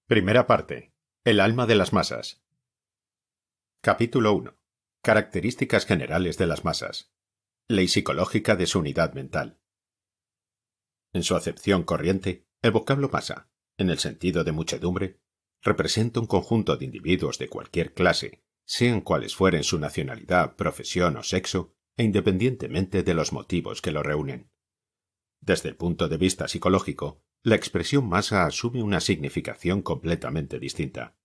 Primera parte. El alma de las masas. Capítulo 1. Características generales de las masas. Ley psicológica de su unidad mental. En su acepción corriente, el vocablo masa, en el sentido de muchedumbre, representa un conjunto de individuos de cualquier clase, sean cuales fueren su nacionalidad, profesión o sexo, e independientemente de los motivos que lo reúnen. Desde el punto de vista psicológico, la expresión masa asume una significación completamente distinta.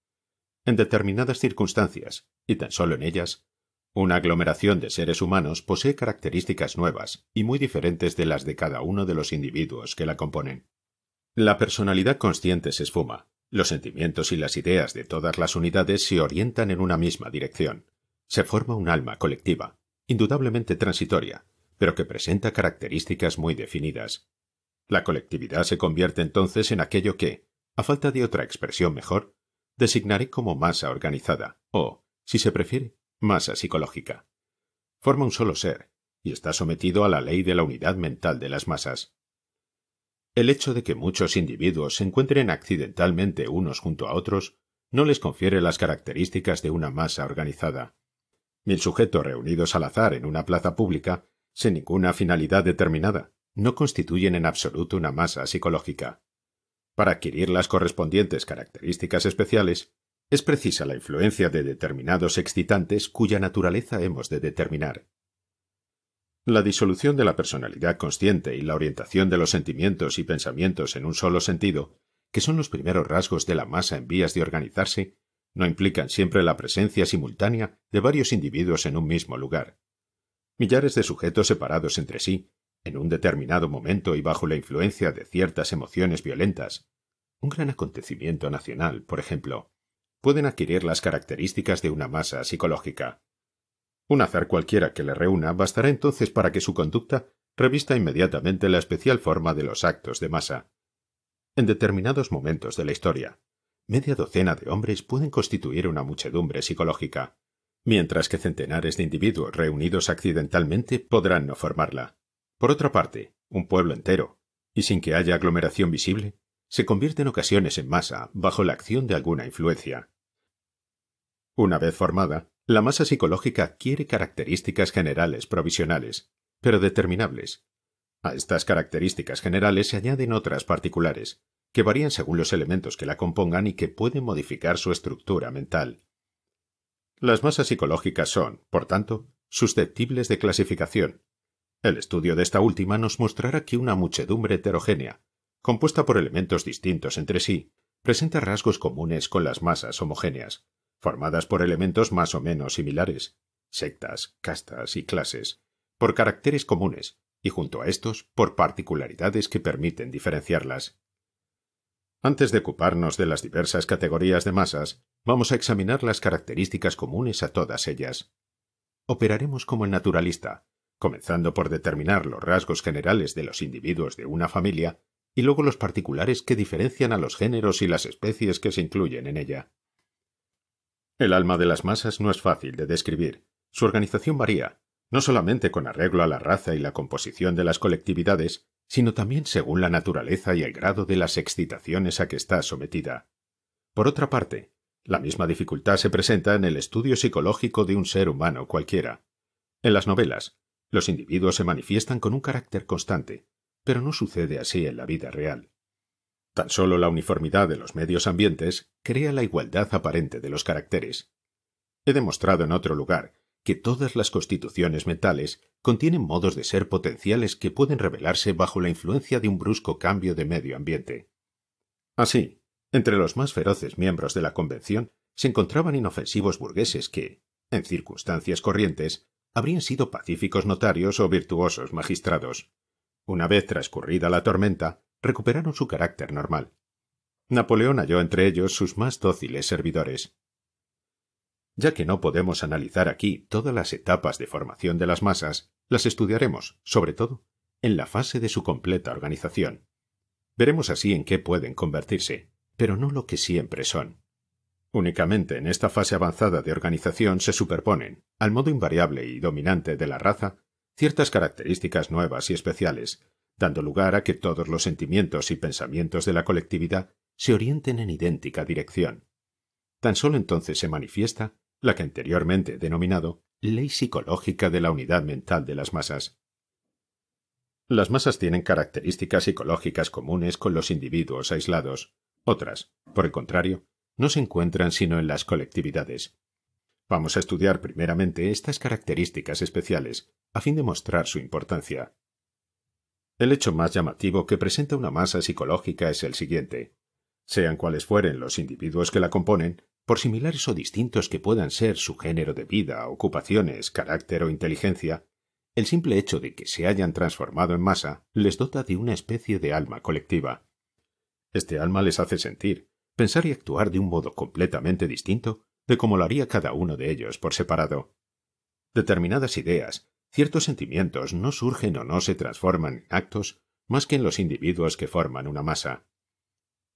En determinadas circunstancias, y tan solo en ellas, una aglomeración de seres humanos posee características nuevas y muy diferentes de las de cada uno de los individuos que la componen. La personalidad consciente se esfuma, los sentimientos y las ideas de todas las unidades se orientan en una misma dirección. Se forma un alma colectiva, indudablemente transitoria, pero que presenta características muy definidas. La colectividad se convierte entonces en aquello que, a falta de otra expresión mejor, designaré como masa organizada, o, si se prefiere, masa psicológica. Forma un solo ser, y está sometido a la ley de la unidad mental de las masas. El hecho de que muchos individuos se encuentren accidentalmente unos junto a otros no les confiere las características de una masa organizada. 1000 sujetos reunidos al azar en una plaza pública, sin ninguna finalidad determinada, no constituyen en absoluto una masa psicológica. Para adquirir las correspondientes características especiales, es precisa la influencia de determinados excitantes cuya naturaleza hemos de determinar. La disolución de la personalidad consciente y la orientación de los sentimientos y pensamientos en un solo sentido, que son los primeros rasgos de la masa en vías de organizarse, no implican siempre la presencia simultánea de varios individuos en un mismo lugar. Millares de sujetos separados entre sí, en un determinado momento y bajo la influencia de ciertas emociones violentas, un gran acontecimiento nacional, por ejemplo, pueden adquirir las características de una masa psicológica. Un azar cualquiera que le reúna bastará entonces para que su conducta revista inmediatamente la especial forma de los actos de masa. En determinados momentos de la historia, media docena de hombres pueden constituir una muchedumbre psicológica, mientras que centenares de individuos reunidos accidentalmente podrán no formarla. Por otra parte, un pueblo entero, y sin que haya aglomeración visible, se convierte en ocasiones en masa bajo la acción de alguna influencia. Una vez formada, la masa psicológica adquiere características generales provisionales, pero determinables. A estas características generales se añaden otras particulares, que varían según los elementos que la compongan y que pueden modificar su estructura mental. Las masas psicológicas son, por tanto, susceptibles de clasificación. El estudio de esta última nos mostrará que una muchedumbre heterogénea, compuesta por elementos distintos entre sí, presenta rasgos comunes con las masas homogéneas, formadas por elementos más o menos similares, sectas, castas y clases, por caracteres comunes, y junto a estos, por particularidades que permiten diferenciarlas. Antes de ocuparnos de las diversas categorías de masas, vamos a examinar las características comunes a todas ellas. Operaremos como el naturalista, comenzando por determinar los rasgos generales de los individuos de una familia y luego los particulares que diferencian a los géneros y las especies que se incluyen en ella. El alma de las masas no es fácil de describir. Su organización varía, no solamente con arreglo a la raza y la composición de las colectividades, sino también según la naturaleza y el grado de las excitaciones a que está sometida. Por otra parte, la misma dificultad se presenta en el estudio psicológico de un ser humano cualquiera. En las novelas, los individuos se manifiestan con un carácter constante, pero no sucede así en la vida real. Tan solo la uniformidad de los medios ambientes crea la igualdad aparente de los caracteres. He demostrado en otro lugar que todas las constituciones mentales contienen modos de ser potenciales que pueden revelarse bajo la influencia de un brusco cambio de medio ambiente. Así, entre los más feroces miembros de la Convención se encontraban inofensivos burgueses que, en circunstancias corrientes, habrían sido pacíficos notarios o virtuosos magistrados. Una vez transcurrida la tormenta, recuperaron su carácter normal. Napoleón halló entre ellos sus más dóciles servidores. Ya que no podemos analizar aquí todas las etapas de formación de las masas, las estudiaremos, sobre todo, en la fase de su completa organización. Veremos así en qué pueden convertirse, pero no lo que siempre son. Únicamente en esta fase avanzada de organización se superponen, al modo invariable y dominante de la raza, ciertas características nuevas y especiales, dando lugar a que todos los sentimientos y pensamientos de la colectividad se orienten en idéntica dirección. Tan solo entonces se manifiesta la que anteriormente he denominado ley psicológica de la unidad mental de las masas. Las masas tienen características psicológicas comunes con los individuos aislados. Otras, por el contrario, no se encuentran sino en las colectividades. Vamos a estudiar primeramente estas características especiales, a fin de mostrar su importancia. El hecho más llamativo que presenta una masa psicológica es el siguiente. Sean cuales fueren los individuos que la componen, por similares o distintos que puedan ser su género de vida, ocupaciones, carácter o inteligencia, el simple hecho de que se hayan transformado en masa les dota de una especie de alma colectiva. Este alma les hace sentir, pensar y actuar de un modo completamente distinto de como lo haría cada uno de ellos por separado. Determinadas ideas, ciertos sentimientos no surgen o no se transforman en actos más que en los individuos que forman una masa.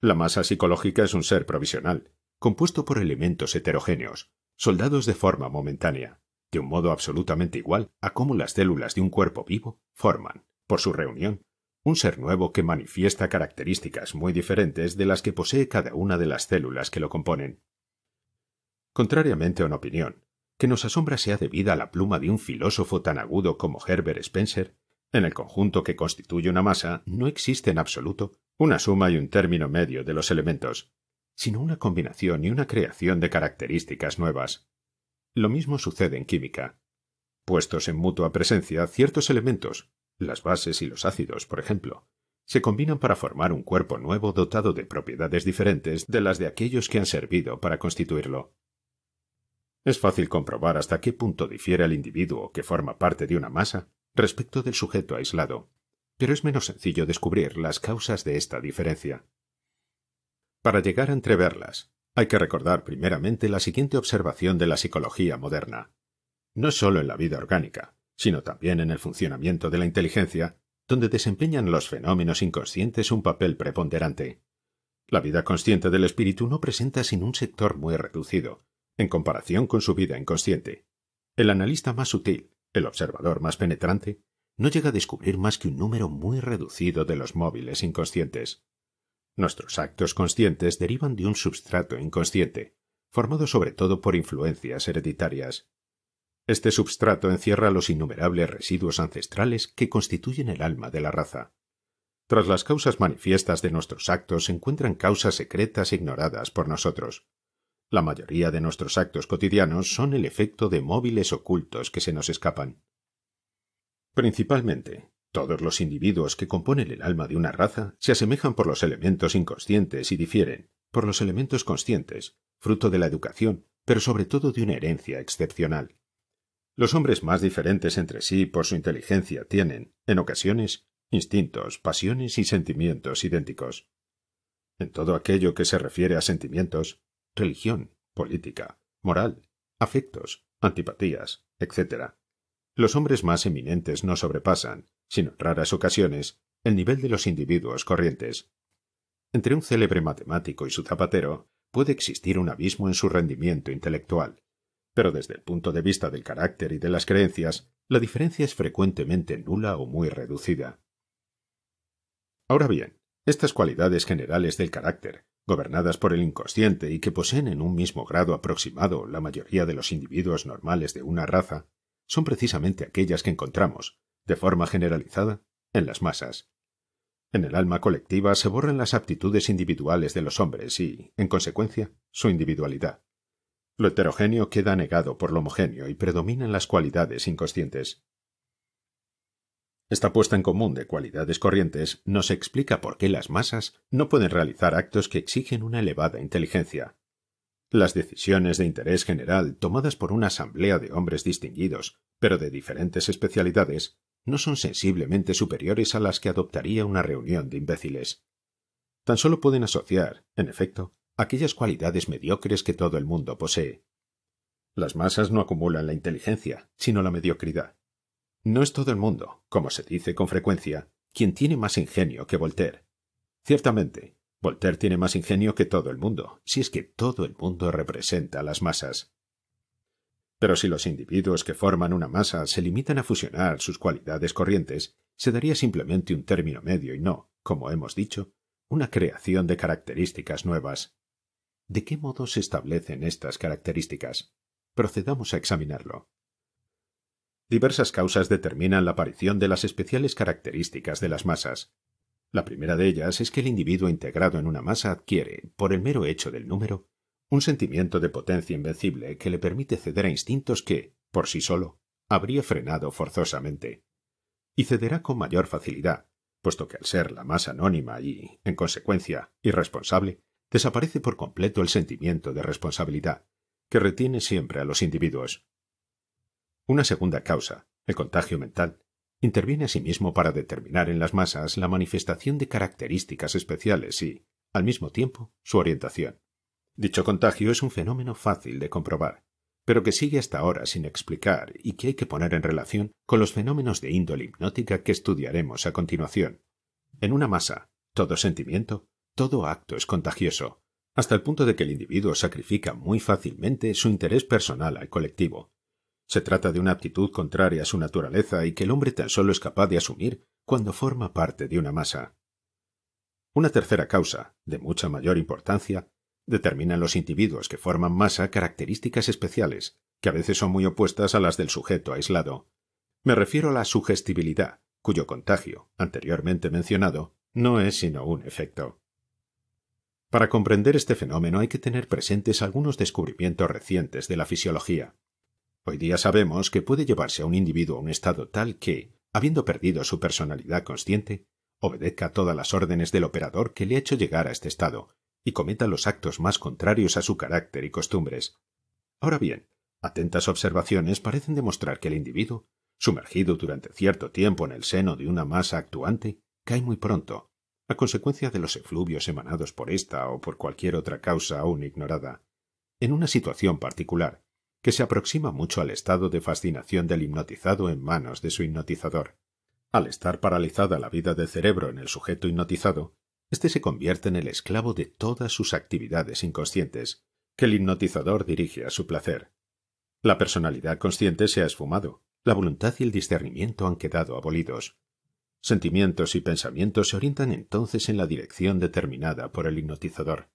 La masa psicológica es un ser provisional, compuesto por elementos heterogéneos, soldados de forma momentánea, de un modo absolutamente igual a cómo las células de un cuerpo vivo forman, por su reunión, un ser nuevo que manifiesta características muy diferentes de las que posee cada una de las células que lo componen. Contrariamente a una opinión, que nos asombra sea debida a la pluma de un filósofo tan agudo como Herbert Spencer, en el conjunto que constituye una masa no existe en absoluto una suma y un término medio de los elementos, sino una combinación y una creación de características nuevas. Lo mismo sucede en química. Puestos en mutua presencia, ciertos elementos, las bases y los ácidos, por ejemplo, se combinan para formar un cuerpo nuevo dotado de propiedades diferentes de las de aquellos que han servido para constituirlo. Es fácil comprobar hasta qué punto difiere el individuo que forma parte de una masa respecto del sujeto aislado, pero es menos sencillo descubrir las causas de esta diferencia. Para llegar a entreverlas, hay que recordar primeramente la siguiente observación de la psicología moderna. No solo en la vida orgánica, sino también en el funcionamiento de la inteligencia, donde desempeñan los fenómenos inconscientes un papel preponderante. La vida consciente del espíritu no presenta sino un sector muy reducido, en comparación con su vida inconsciente. El analista más sutil, el observador más penetrante, no llega a descubrir más que un número muy reducido de los móviles inconscientes. Nuestros actos conscientes derivan de un substrato inconsciente, formado sobre todo por influencias hereditarias. Este substrato encierra los innumerables residuos ancestrales que constituyen el alma de la raza. Tras las causas manifiestas de nuestros actos se encuentran causas secretas ignoradas por nosotros. La mayoría de nuestros actos cotidianos son el efecto de móviles ocultos que se nos escapan. Principalmente, todos los individuos que componen el alma de una raza se asemejan por los elementos inconscientes y difieren por los elementos conscientes, fruto de la educación, pero sobre todo de una herencia excepcional. Los hombres más diferentes entre sí por su inteligencia tienen, en ocasiones, instintos, pasiones y sentimientos idénticos. En todo aquello que se refiere a sentimientos, religión, política, moral, afectos, antipatías, etc., los hombres más eminentes no sobrepasan, sino en raras ocasiones, el nivel de los individuos corrientes. Entre un célebre matemático y su zapatero puede existir un abismo en su rendimiento intelectual, pero desde el punto de vista del carácter y de las creencias, la diferencia es frecuentemente nula o muy reducida. Ahora bien, estas cualidades generales del carácter, gobernadas por el inconsciente y que poseen en un mismo grado aproximado la mayoría de los individuos normales de una raza, son precisamente aquellas que encontramos, de forma generalizada, en las masas. En el alma colectiva se borran las aptitudes individuales de los hombres y, en consecuencia, su individualidad. Lo heterogéneo queda negado por lo homogéneo y predominan las cualidades inconscientes. Esta puesta en común de cualidades corrientes nos explica por qué las masas no pueden realizar actos que exigen una elevada inteligencia. Las decisiones de interés general tomadas por una asamblea de hombres distinguidos, pero de diferentes especialidades, no son sensiblemente superiores a las que adoptaría una reunión de imbéciles. Tan solo pueden asociar, en efecto, aquellas cualidades mediocres que todo el mundo posee. Las masas no acumulan la inteligencia, sino la mediocridad. No es todo el mundo, como se dice con frecuencia, quien tiene más ingenio que Voltaire. Ciertamente, Voltaire tiene más ingenio que todo el mundo, si es que todo el mundo representa a las masas. Pero si los individuos que forman una masa se limitan a fusionar sus cualidades corrientes, se daría simplemente un término medio y no, como hemos dicho, una creación de características nuevas. ¿De qué modo se establecen estas características? Procedamos a examinarlo. Diversas causas determinan la aparición de las especiales características de las masas. La primera de ellas es que el individuo integrado en una masa adquiere, por el mero hecho del número, un sentimiento de potencia invencible que le permite ceder a instintos que, por sí solo, habría frenado forzosamente. Y cederá con mayor facilidad, puesto que al ser la masa anónima y, en consecuencia, irresponsable, desaparece por completo el sentimiento de responsabilidad, que retiene siempre a los individuos. Una segunda causa, el contagio mental, interviene asimismo para determinar en las masas la manifestación de características especiales y, al mismo tiempo, su orientación. Dicho contagio es un fenómeno fácil de comprobar, pero que sigue hasta ahora sin explicar y que hay que poner en relación con los fenómenos de índole hipnótica que estudiaremos a continuación. En una masa, todo sentimiento, todo acto es contagioso, hasta el punto de que el individuo sacrifica muy fácilmente su interés personal al colectivo. Se trata de una actitud contraria a su naturaleza y que el hombre tan solo es capaz de asumir cuando forma parte de una masa. Una tercera causa, de mucha mayor importancia, determina en los individuos que forman masa características especiales, que a veces son muy opuestas a las del sujeto aislado. Me refiero a la sugestibilidad, cuyo contagio, anteriormente mencionado, no es sino un efecto. Para comprender este fenómeno hay que tener presentes algunos descubrimientos recientes de la fisiología. Hoy día sabemos que puede llevarse a un individuo a un estado tal que, habiendo perdido su personalidad consciente, obedezca todas las órdenes del operador que le ha hecho llegar a este estado y cometa los actos más contrarios a su carácter y costumbres. Ahora bien, atentas observaciones parecen demostrar que el individuo, sumergido durante cierto tiempo en el seno de una masa actuante, cae muy pronto, a consecuencia de los efluvios emanados por esta o por cualquier otra causa aún ignorada, en una situación particular, que se aproxima mucho al estado de fascinación del hipnotizado en manos de su hipnotizador. Al estar paralizada la vida del cerebro en el sujeto hipnotizado, éste se convierte en el esclavo de todas sus actividades inconscientes, que el hipnotizador dirige a su placer. La personalidad consciente se ha esfumado, la voluntad y el discernimiento han quedado abolidos. Sentimientos y pensamientos se orientan entonces en la dirección determinada por el hipnotizador.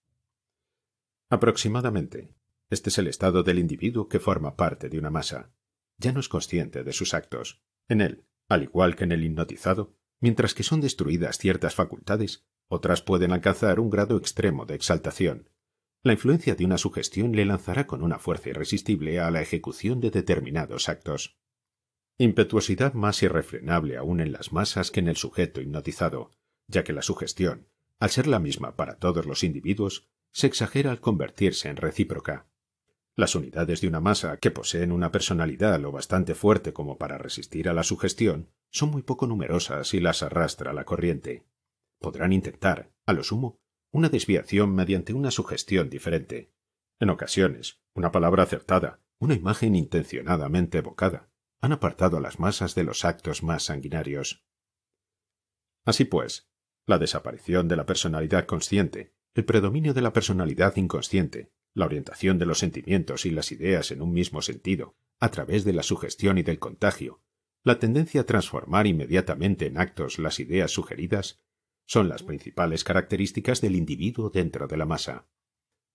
Aproximadamente, este es el estado del individuo que forma parte de una masa. Ya no es consciente de sus actos. En él, al igual que en el hipnotizado, mientras que son destruidas ciertas facultades, otras pueden alcanzar un grado extremo de exaltación. La influencia de una sugestión le lanzará con una fuerza irresistible a la ejecución de determinados actos. Impetuosidad más irrefrenable aún en las masas que en el sujeto hipnotizado, ya que la sugestión, al ser la misma para todos los individuos, se exagera al convertirse en recíproca. Las unidades de una masa que poseen una personalidad lo bastante fuerte como para resistir a la sugestión son muy poco numerosas y las arrastra la corriente. Podrán intentar, a lo sumo, una desviación mediante una sugestión diferente. En ocasiones, una palabra acertada, una imagen intencionadamente evocada, han apartado a las masas de los actos más sanguinarios. Así pues, la desaparición de la personalidad consciente, el predominio de la personalidad inconsciente, la orientación de los sentimientos y las ideas en un mismo sentido, a través de la sugestión y del contagio, la tendencia a transformar inmediatamente en actos las ideas sugeridas, son las principales características del individuo dentro de la masa.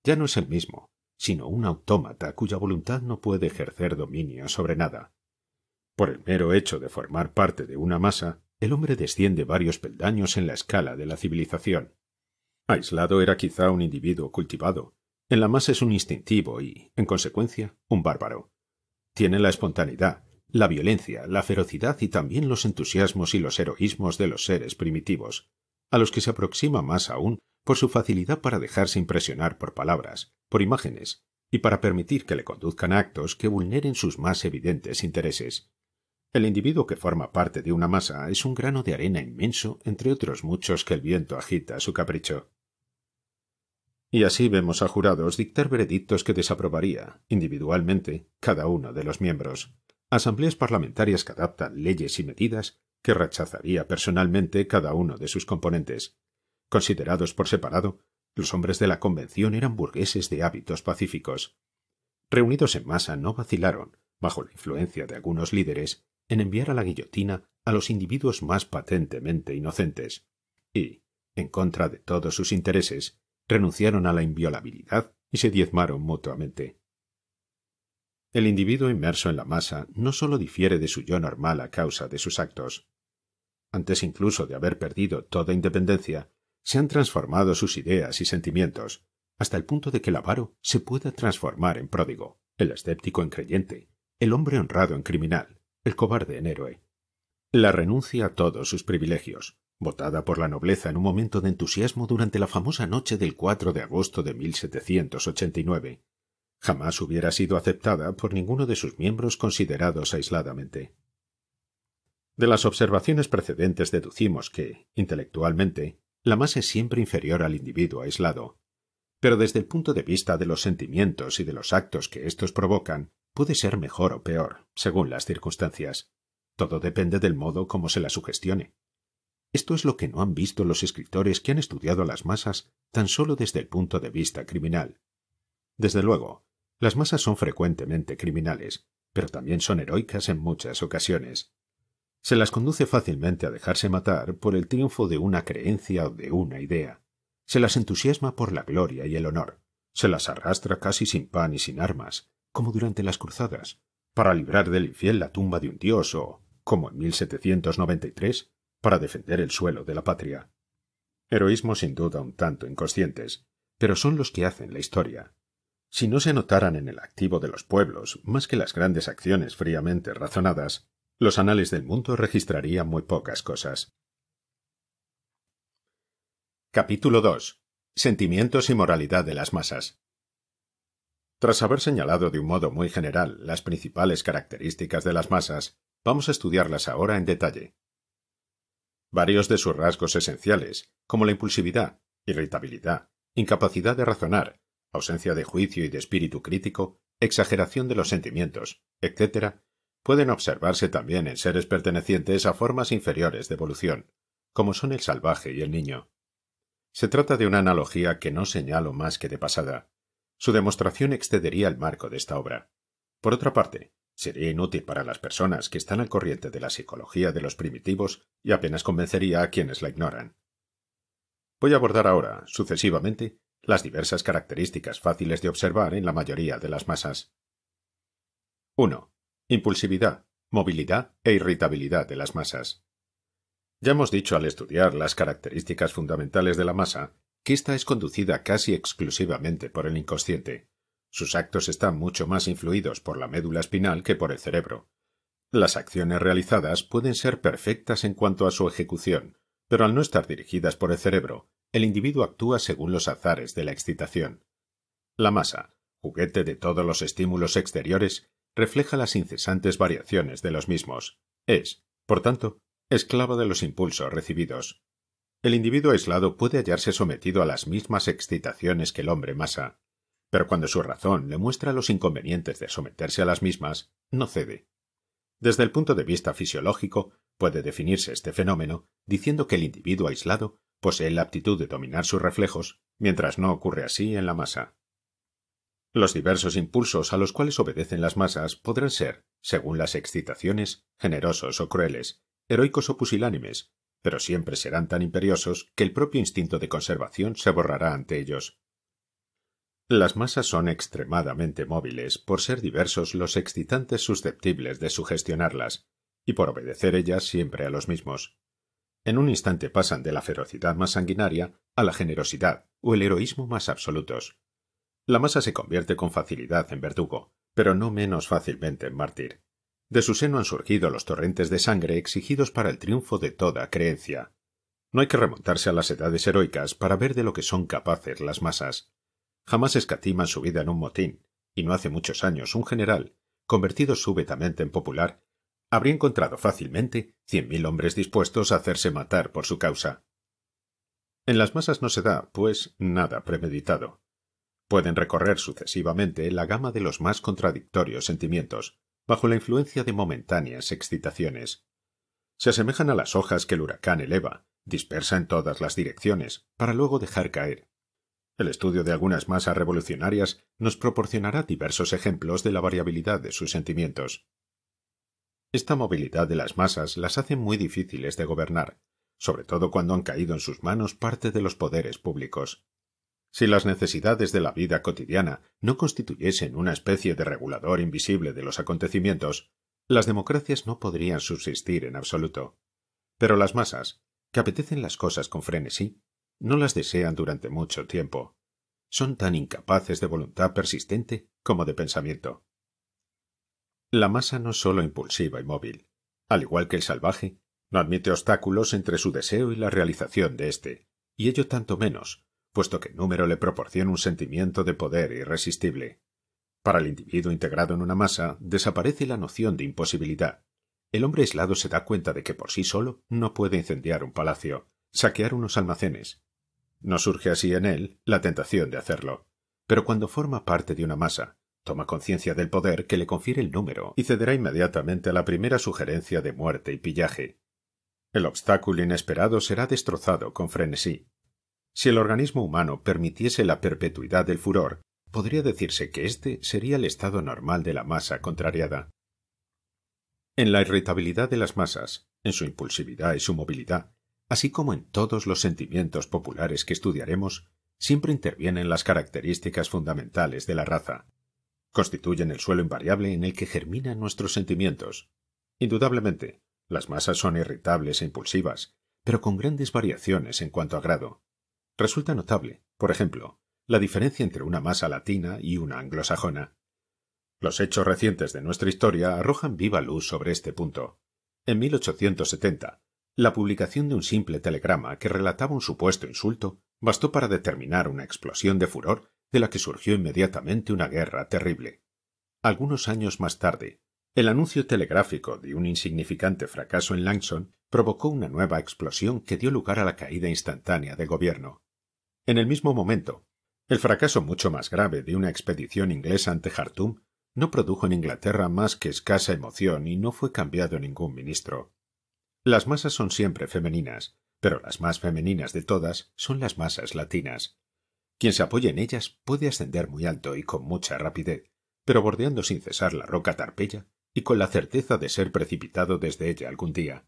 Ya no es el mismo, sino un autómata cuya voluntad no puede ejercer dominio sobre nada. Por el mero hecho de formar parte de una masa, el hombre desciende varios peldaños en la escala de la civilización. Aislado era quizá un individuo cultivado. En la masa es un instintivo y, en consecuencia, un bárbaro. Tiene la espontaneidad, la violencia, la ferocidad y también los entusiasmos y los heroísmos de los seres primitivos, a los que se aproxima más aún por su facilidad para dejarse impresionar por palabras, por imágenes, y para permitir que le conduzcan a actos que vulneren sus más evidentes intereses. El individuo que forma parte de una masa es un grano de arena inmenso entre otros muchos que el viento agita a su capricho. Y así vemos a jurados dictar veredictos que desaprobaría, individualmente, cada uno de los miembros, asambleas parlamentarias que adaptan leyes y medidas que rechazaría personalmente cada uno de sus componentes. Considerados por separado, los hombres de la convención eran burgueses de hábitos pacíficos. Reunidos en masa no vacilaron, bajo la influencia de algunos líderes, en enviar a la guillotina a los individuos más patentemente inocentes. Y, en contra de todos sus intereses, renunciaron a la inviolabilidad y se diezmaron mutuamente. El individuo inmerso en la masa no sólo difiere de su yo normal a causa de sus actos. Antes incluso de haber perdido toda independencia, se han transformado sus ideas y sentimientos, hasta el punto de que el avaro se pueda transformar en pródigo, el escéptico en creyente, el hombre honrado en criminal, el cobarde en héroe. La renuncia a todos sus privilegios, votada por la nobleza en un momento de entusiasmo durante la famosa noche del 4 de agosto de 1789, jamás hubiera sido aceptada por ninguno de sus miembros considerados aisladamente. De las observaciones precedentes deducimos que, intelectualmente, la masa es siempre inferior al individuo aislado, pero desde el punto de vista de los sentimientos y de los actos que éstos provocan, puede ser mejor o peor, según las circunstancias. Todo depende del modo como se la sugestione. Esto es lo que no han visto los escritores que han estudiado las masas tan solo desde el punto de vista criminal. Desde luego, las masas son frecuentemente criminales, pero también son heroicas en muchas ocasiones. Se las conduce fácilmente a dejarse matar por el triunfo de una creencia o de una idea. Se las entusiasma por la gloria y el honor. Se las arrastra casi sin pan y sin armas, como durante las cruzadas, para librar del infiel la tumba de un dios o, como en 1793, para defender el suelo de la patria. Heroísmos sin duda un tanto inconscientes, pero son los que hacen la historia. Si no se notaran en el activo de los pueblos más que las grandes acciones fríamente razonadas, los anales del mundo registrarían muy pocas cosas. Capítulo 2. Sentimientos y moralidad de las masas. Tras haber señalado de un modo muy general las principales características de las masas, vamos a estudiarlas ahora en detalle. Varios de sus rasgos esenciales, como la impulsividad, irritabilidad, incapacidad de razonar, ausencia de juicio y de espíritu crítico, exageración de los sentimientos, etc., pueden observarse también en seres pertenecientes a formas inferiores de evolución, como son el salvaje y el niño. Se trata de una analogía que no señalo más que de pasada. Su demostración excedería el marco de esta obra. Por otra parte, sería inútil para las personas que están al corriente de la psicología de los primitivos y apenas convencería a quienes la ignoran. Voy a abordar ahora, sucesivamente, las diversas características fáciles de observar en la mayoría de las masas. 1. Impulsividad, movilidad e irritabilidad de las masas. Ya hemos dicho al estudiar las características fundamentales de la masa que ésta es conducida casi exclusivamente por el inconsciente. Sus actos están mucho más influidos por la médula espinal que por el cerebro. Las acciones realizadas pueden ser perfectas en cuanto a su ejecución, pero al no estar dirigidas por el cerebro, el individuo actúa según los azares de la excitación. La masa, juguete de todos los estímulos exteriores, refleja las incesantes variaciones de los mismos. Es, por tanto, esclavo de los impulsos recibidos. El individuo aislado puede hallarse sometido a las mismas excitaciones que el hombre masa, pero cuando su razón le muestra los inconvenientes de someterse a las mismas, no cede. Desde el punto de vista fisiológico, puede definirse este fenómeno diciendo que el individuo aislado posee la aptitud de dominar sus reflejos, mientras no ocurre así en la masa. Los diversos impulsos a los cuales obedecen las masas podrán ser, según las excitaciones, generosos o crueles, heroicos o pusilánimes, pero siempre serán tan imperiosos que el propio instinto de conservación se borrará ante ellos. Las masas son extremadamente móviles por ser diversos los excitantes susceptibles de sugestionarlas, y por obedecer ellas siempre a los mismos. En un instante pasan de la ferocidad más sanguinaria a la generosidad o el heroísmo más absolutos. La masa se convierte con facilidad en verdugo, pero no menos fácilmente en mártir. De su seno han surgido los torrentes de sangre exigidos para el triunfo de toda creencia. No hay que remontarse a las edades heroicas para ver de lo que son capaces las masas. Jamás escatiman su vida en un motín, y no hace muchos años un general, convertido súbitamente en popular, habría encontrado fácilmente 100.000 hombres dispuestos a hacerse matar por su causa. En las masas no se da, pues, nada premeditado. Pueden recorrer sucesivamente la gama de los más contradictorios sentimientos, bajo la influencia de momentáneas excitaciones. Se asemejan a las hojas que el huracán eleva, dispersa en todas las direcciones, para luego dejar caer. El estudio de algunas masas revolucionarias nos proporcionará diversos ejemplos de la variabilidad de sus sentimientos. Esta movilidad de las masas las hace muy difíciles de gobernar. sobre todo cuando han caído en sus manos parte de los poderes públicos. Si las necesidades de la vida cotidiana no constituyesen una especie de regulador invisible de los acontecimientos, las democracias no podrían subsistir en absoluto. Pero las masas, que apetecen las cosas con frenesí, no las desean durante mucho tiempo. Son tan incapaces de voluntad persistente como de pensamiento. La masa no es sólo impulsiva y móvil. Al igual que el salvaje, no admite obstáculos entre su deseo y la realización de éste, y ello tanto menos, puesto que el número le proporciona un sentimiento de poder irresistible. Para el individuo integrado en una masa desaparece la noción de imposibilidad. El hombre aislado se da cuenta de que por sí solo no puede incendiar un palacio, saquear unos almacenes. No surge así en él la tentación de hacerlo, pero cuando forma parte de una masa, toma conciencia del poder que le confiere el número y cederá inmediatamente a la primera sugerencia de muerte y pillaje. El obstáculo inesperado será destrozado con frenesí. Si el organismo humano permitiese la perpetuidad del furor, podría decirse que este sería el estado normal de la masa contrariada. En la irritabilidad de las masas, en su impulsividad y su movilidad, así como en todos los sentimientos populares que estudiaremos, siempre intervienen las características fundamentales de la raza. Constituyen el suelo invariable en el que germinan nuestros sentimientos. Indudablemente, las masas son irritables e impulsivas, pero con grandes variaciones en cuanto a grado. Resulta notable, por ejemplo, la diferencia entre una masa latina y una anglosajona. Los hechos recientes de nuestra historia arrojan viva luz sobre este punto. En 1870, la publicación de un simple telegrama que relataba un supuesto insulto bastó para determinar una explosión de furor de la que surgió inmediatamente una guerra terrible. Algunos años más tarde, el anuncio telegráfico de un insignificante fracaso en Langson provocó una nueva explosión que dio lugar a la caída instantánea del gobierno. En el mismo momento, el fracaso mucho más grave de una expedición inglesa ante Jartum no produjo en Inglaterra más que escasa emoción y no fue cambiado ningún ministro. Las masas son siempre femeninas, pero las más femeninas de todas son las masas latinas. Quien se apoye en ellas puede ascender muy alto y con mucha rapidez, pero bordeando sin cesar la roca Tarpeya y con la certeza de ser precipitado desde ella algún día.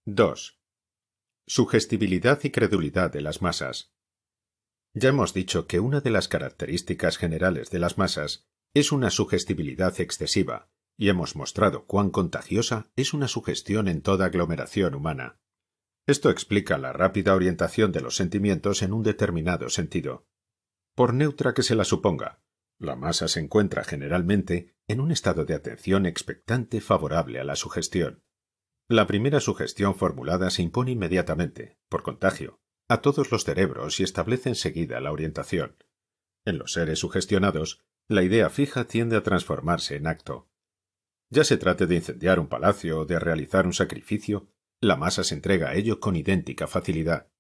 2. Sugestibilidad y credulidad de las masas. Ya hemos dicho que una de las características generales de las masas es una sugestibilidad excesiva, y hemos mostrado cuán contagiosa es una sugestión en toda aglomeración humana. Esto explica la rápida orientación de los sentimientos en un determinado sentido. Por neutra que se la suponga, la masa se encuentra generalmente en un estado de atención expectante favorable a la sugestión. La primera sugestión formulada se impone inmediatamente, por contagio, a todos los cerebros y establece enseguida la orientación. En los seres sugestionados, la idea fija tiende a transformarse en acto. Ya se trate de incendiar un palacio o de realizar un sacrificio, la masa se entrega a ello con idéntica facilidad.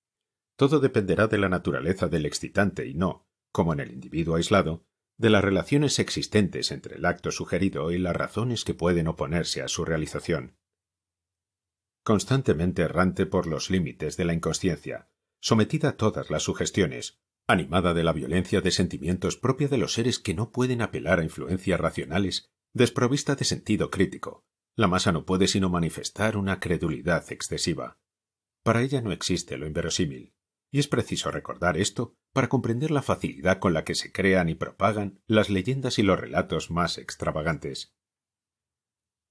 Todo dependerá de la naturaleza del excitante y no, como en el individuo aislado, de las relaciones existentes entre el acto sugerido y las razones que pueden oponerse a su realización. Constantemente errante por los límites de la inconsciencia, sometida a todas las sugestiones, animada de la violencia de sentimientos propia de los seres que no pueden apelar a influencias racionales, desprovista de sentido crítico, la masa no puede sino manifestar una credulidad excesiva. Para ella no existe lo inverosímil, y es preciso recordar esto para comprender la facilidad con la que se crean y propagan las leyendas y los relatos más extravagantes.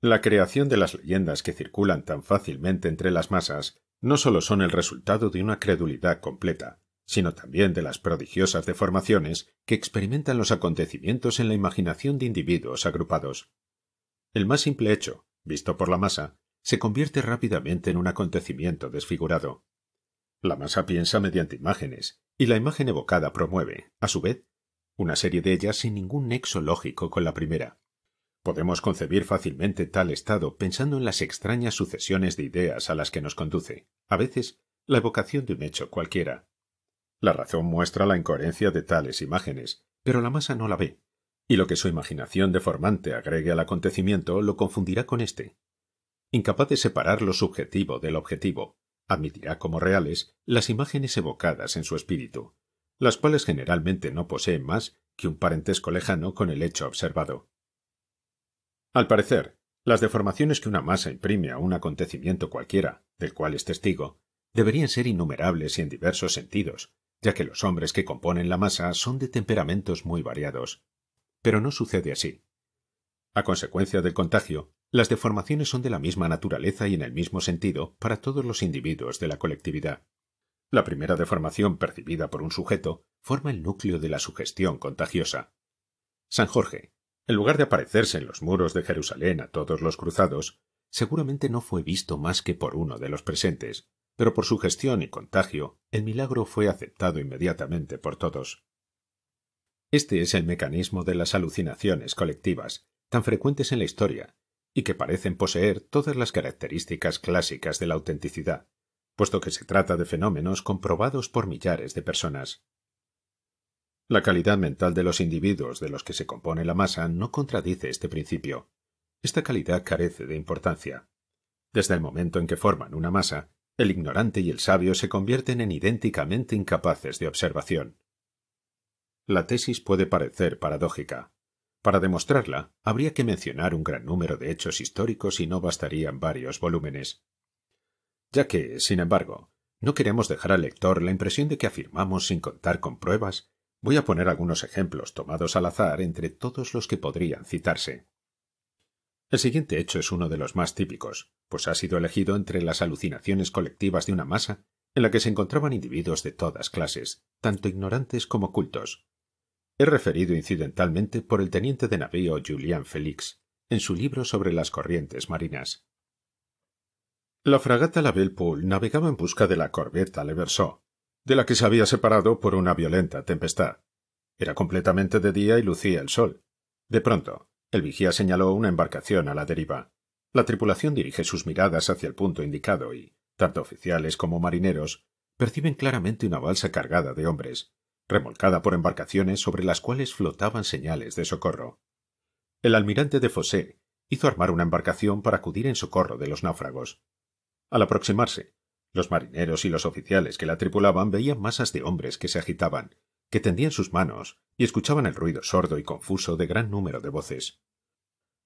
La creación de las leyendas que circulan tan fácilmente entre las masas no solo son el resultado de una credulidad completa, sino también de las prodigiosas deformaciones que experimentan los acontecimientos en la imaginación de individuos agrupados. El más simple hecho, visto por la masa, se convierte rápidamente en un acontecimiento desfigurado. La masa piensa mediante imágenes, y la imagen evocada promueve, a su vez, una serie de ellas sin ningún nexo lógico con la primera. Podemos concebir fácilmente tal estado pensando en las extrañas sucesiones de ideas a las que nos conduce, a veces, la evocación de un hecho cualquiera. La razón muestra la incoherencia de tales imágenes, pero la masa no la ve, y lo que su imaginación deformante agregue al acontecimiento lo confundirá con éste. Incapaz de separar lo subjetivo del objetivo, admitirá como reales las imágenes evocadas en su espíritu, las cuales generalmente no poseen más que un parentesco lejano con el hecho observado. Al parecer, Las deformaciones que una masa imprime a un acontecimiento cualquiera, del cual es testigo, deberían ser innumerables y en diversos sentidos, ya que los hombres que componen la masa son de temperamentos muy variados. Pero no sucede así. A consecuencia del contagio, las deformaciones son de la misma naturaleza y en el mismo sentido para todos los individuos de la colectividad. La primera deformación percibida por un sujeto forma el núcleo de la sugestión contagiosa. San Jorge, en lugar de aparecerse en los muros de Jerusalén a todos los cruzados, seguramente no fue visto más que por uno de los presentes, pero por sugestión y contagio, el milagro fue aceptado inmediatamente por todos. Este es el mecanismo de las alucinaciones colectivas, tan frecuentes en la historia, y que parecen poseer todas las características clásicas de la autenticidad, puesto que se trata de fenómenos comprobados por millares de personas. La calidad mental de los individuos de los que se compone la masa no contradice este principio. Esta calidad carece de importancia. Desde el momento en que forman una masa, el ignorante y el sabio se convierten en idénticamente incapaces de observación. La tesis puede parecer paradójica. Para demostrarla, habría que mencionar un gran número de hechos históricos y no bastarían varios volúmenes. Ya que, sin embargo, no queremos dejar al lector la impresión de que afirmamos sin contar con pruebas, voy a poner algunos ejemplos tomados al azar entre todos los que podrían citarse. El siguiente hecho es uno de los más típicos, pues ha sido elegido entre las alucinaciones colectivas de una masa en la que se encontraban individuos de todas clases, tanto ignorantes como cultos. He referido incidentalmente por el teniente de navío Julien Félix, en su libro sobre las corrientes marinas. La fragata La Belle Poule navegaba en busca de la corbeta Le Verso, de la que se había separado por una violenta tempestad. Era completamente de día y lucía el sol. De pronto, el vigía señaló una embarcación a la deriva. La tripulación dirige sus miradas hacia el punto indicado y, tanto oficiales como marineros, perciben claramente una balsa cargada de hombres, remolcada por embarcaciones sobre las cuales flotaban señales de socorro. El almirante de Fossé hizo armar una embarcación para acudir en socorro de los náufragos. Al aproximarse, los marineros y los oficiales que la tripulaban veían masas de hombres que se agitaban, que tendían sus manos y escuchaban el ruido sordo y confuso de gran número de voces.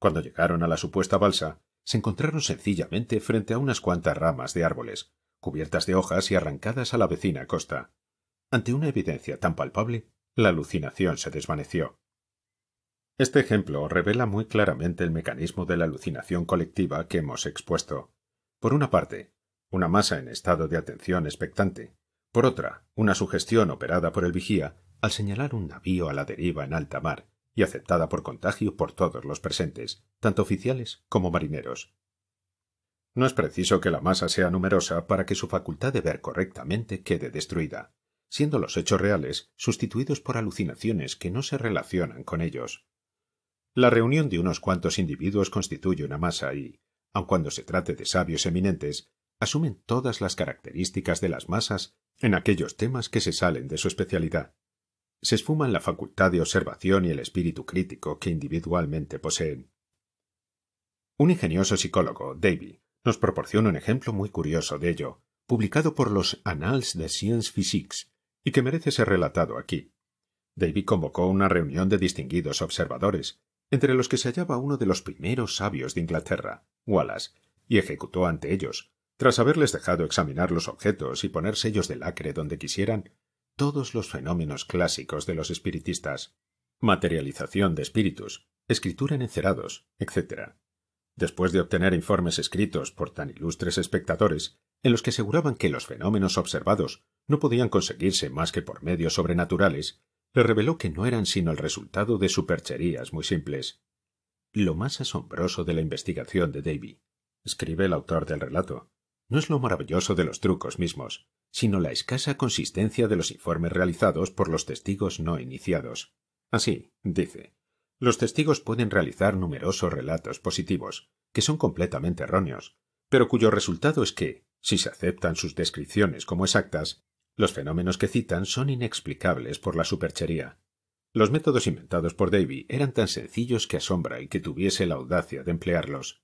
Cuando llegaron a la supuesta balsa, se encontraron sencillamente frente a unas cuantas ramas de árboles, cubiertas de hojas y arrancadas a la vecina costa. Ante una evidencia tan palpable, la alucinación se desvaneció. Este ejemplo revela muy claramente el mecanismo de la alucinación colectiva que hemos expuesto. Por una parte, una masa en estado de atención expectante. Por otra, una sugestión operada por el vigía al señalar un navío a la deriva en alta mar y aceptada por contagio por todos los presentes, tanto oficiales como marineros. No es preciso que la masa sea numerosa para que su facultad de ver correctamente quede destruida, siendo los hechos reales sustituidos por alucinaciones que no se relacionan con ellos. La reunión de unos cuantos individuos constituye una masa y, aun cuando se trate de sabios eminentes, asumen todas las características de las masas en aquellos temas que se salen de su especialidad. Se esfuman la facultad de observación y el espíritu crítico que individualmente poseen. Un ingenioso psicólogo, Davy, nos proporciona un ejemplo muy curioso de ello, publicado por los Annales de Sciences Physiques, y que merece ser relatado aquí. Davy convocó una reunión de distinguidos observadores, entre los que se hallaba uno de los primeros sabios de Inglaterra, Wallace, y ejecutó ante ellos, tras haberles dejado examinar los objetos y poner sellos de lacre donde quisieran, todos los fenómenos clásicos de los espiritistas, materialización de espíritus, escritura en encerados, etc. Después de obtener informes escritos por tan ilustres espectadores, en los que aseguraban que los fenómenos observados no podían conseguirse más que por medios sobrenaturales, le reveló que no eran sino el resultado de supercherías muy simples. Lo más asombroso de la investigación de Davy, escribe el autor del relato, no es lo maravilloso de los trucos mismos, sino la escasa consistencia de los informes realizados por los testigos no iniciados. Así, dice, los testigos pueden realizar numerosos relatos positivos, que son completamente erróneos, pero cuyo resultado es que, si se aceptan sus descripciones como exactas, los fenómenos que citan son inexplicables por la superchería. Los métodos inventados por Davy eran tan sencillos que asombra el que tuviese la audacia de emplearlos.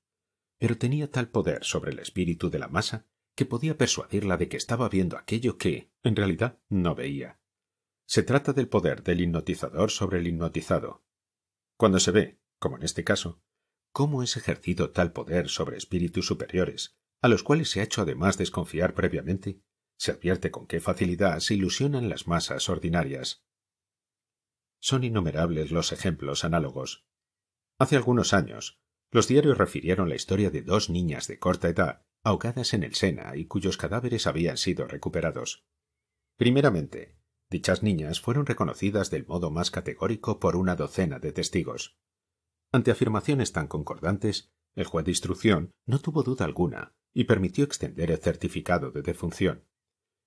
Pero tenía tal poder sobre el espíritu de la masa que podía persuadirla de que estaba viendo aquello que, en realidad, no veía. Se trata del poder del hipnotizador sobre el hipnotizado. Cuando se ve, como en este caso, cómo es ejercido tal poder sobre espíritus superiores, a los cuales se ha hecho además desconfiar previamente, se advierte con qué facilidad se ilusionan las masas ordinarias. Son innumerables los ejemplos análogos. Hace algunos años, los diarios refirieron la historia de 2 niñas de corta edad ahogadas en el Sena y cuyos cadáveres habían sido recuperados. Primeramente, dichas niñas fueron reconocidas del modo más categórico por una docena de testigos. Ante afirmaciones tan concordantes, el juez de instrucción no tuvo duda alguna y permitió extender el certificado de defunción.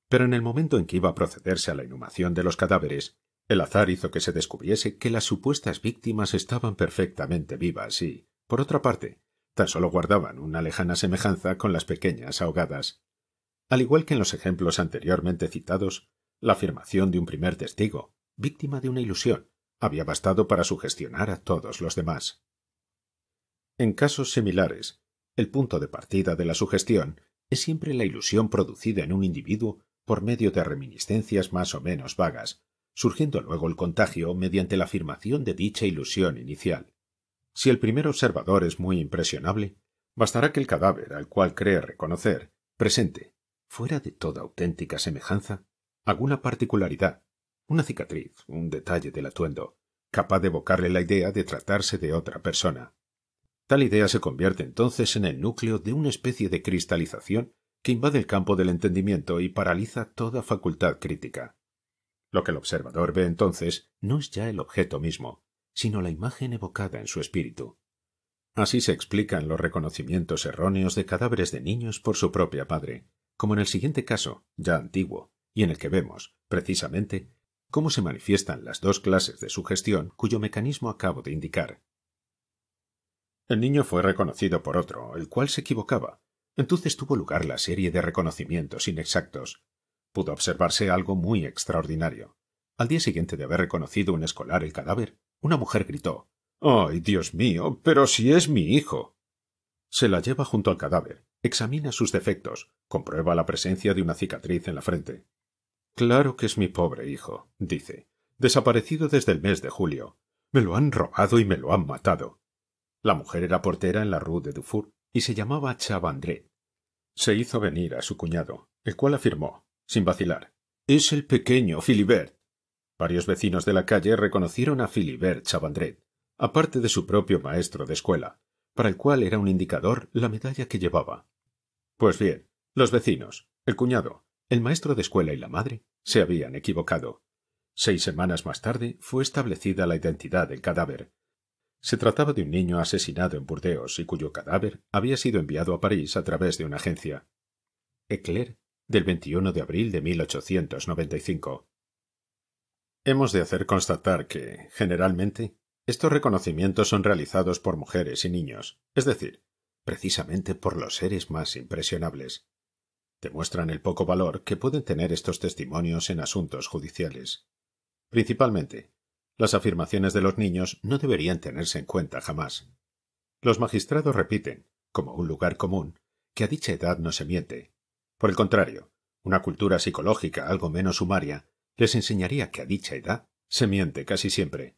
Pero en el momento en que iba a procederse a la inhumación de los cadáveres, el azar hizo que se descubriese que las supuestas víctimas estaban perfectamente vivas y, por otra parte, tan solo guardaban una lejana semejanza con las pequeñas ahogadas. Al igual que en los ejemplos anteriormente citados, la afirmación de un primer testigo, víctima de una ilusión, había bastado para sugestionar a todos los demás. En casos similares, el punto de partida de la sugestión es siempre la ilusión producida en un individuo por medio de reminiscencias más o menos vagas, surgiendo luego el contagio mediante la afirmación de dicha ilusión inicial. Si el primer observador es muy impresionable, bastará que el cadáver al cual cree reconocer presente, fuera de toda auténtica semejanza, alguna particularidad, una cicatriz, un detalle del atuendo, capaz de evocarle la idea de tratarse de otra persona. Tal idea se convierte entonces en el núcleo de una especie de cristalización que invade el campo del entendimiento y paraliza toda facultad crítica. Lo que el observador ve entonces no es ya el objeto mismo, sino la imagen evocada en su espíritu. Así se explican los reconocimientos erróneos de cadáveres de niños por su propia madre, como en el siguiente caso, ya antiguo, y en el que vemos, precisamente, cómo se manifiestan las 2 clases de sugestión cuyo mecanismo acabo de indicar. El niño fue reconocido por otro, el cual se equivocaba. Entonces tuvo lugar la serie de reconocimientos inexactos. Pudo observarse algo muy extraordinario. Al día siguiente de haber reconocido un escolar el cadáver, una mujer gritó: «¡Ay, Dios mío! ¡Pero si es mi hijo!». Se la lleva junto al cadáver, examina sus defectos, comprueba la presencia de una cicatriz en la frente. «Claro que es mi pobre hijo», dice, «desaparecido desde el mes de julio. Me lo han robado y me lo han matado». La mujer era portera en la Rue de Dufour y se llamaba Chavandret. Se hizo venir a su cuñado, el cual afirmó, sin vacilar: «Es el pequeño Philibert». Varios vecinos de la calle reconocieron a Philibert Chavandret, aparte de su propio maestro de escuela, para el cual era un indicador la medalla que llevaba. Pues bien, los vecinos, el cuñado, el maestro de escuela y la madre se habían equivocado. 6 semanas más tarde fue establecida la identidad del cadáver. Se trataba de un niño asesinado en Burdeos y cuyo cadáver había sido enviado a París a través de una agencia. Eclair, del 21 de abril de 1895. Hemos de hacer constatar que, generalmente, estos reconocimientos son realizados por mujeres y niños, es decir, precisamente por los seres más impresionables. Demuestran el poco valor que pueden tener estos testimonios en asuntos judiciales. Principalmente, las afirmaciones de los niños no deberían tenerse en cuenta jamás. Los magistrados repiten, como un lugar común, que a dicha edad no se miente. Por el contrario, una cultura psicológica algo menos sumaria les enseñaría que a dicha edad se miente casi siempre.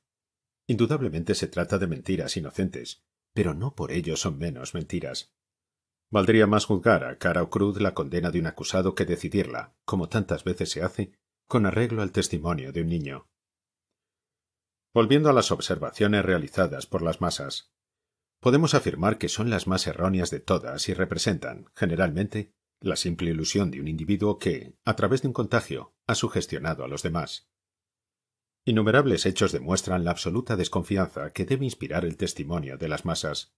Indudablemente se trata de mentiras inocentes, pero no por ello son menos mentiras. Valdría más juzgar a cara o cruz la condena de un acusado que decidirla, como tantas veces se hace, con arreglo al testimonio de un niño. Volviendo a las observaciones realizadas por las masas, podemos afirmar que son las más erróneas de todas y representan, generalmente, la simple ilusión de un individuo que, a través de un contagio, ha sugestionado a los demás. Innumerables hechos demuestran la absoluta desconfianza que debe inspirar el testimonio de las masas.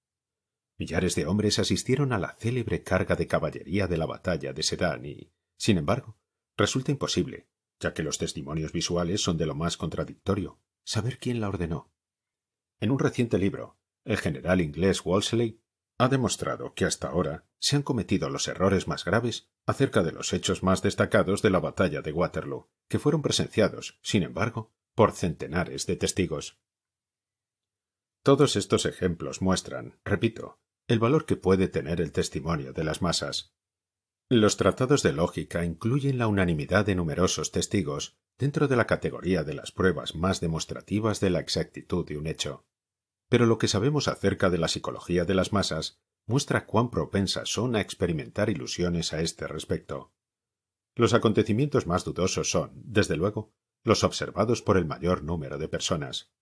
Millares de hombres asistieron a la célebre carga de caballería de la batalla de Sedan y, sin embargo, resulta imposible, ya que los testimonios visuales son de lo más contradictorio, saber quién la ordenó. En un reciente libro, el general inglés Wolseley ha demostrado que hasta ahora se han cometido los errores más graves acerca de los hechos más destacados de la batalla de Waterloo, que fueron presenciados, sin embargo, por centenares de testigos. Todos estos ejemplos muestran, repito, el valor que puede tener el testimonio de las masas. Los tratados de lógica incluyen la unanimidad de numerosos testigos dentro de la categoría de las pruebas más demostrativas de la exactitud de un hecho. pero lo que sabemos acerca de la psicología de las masas muestra cuán propensas son a experimentar ilusiones a este respecto. Los acontecimientos más dudosos son, desde luego, los observados por el mayor número de personas.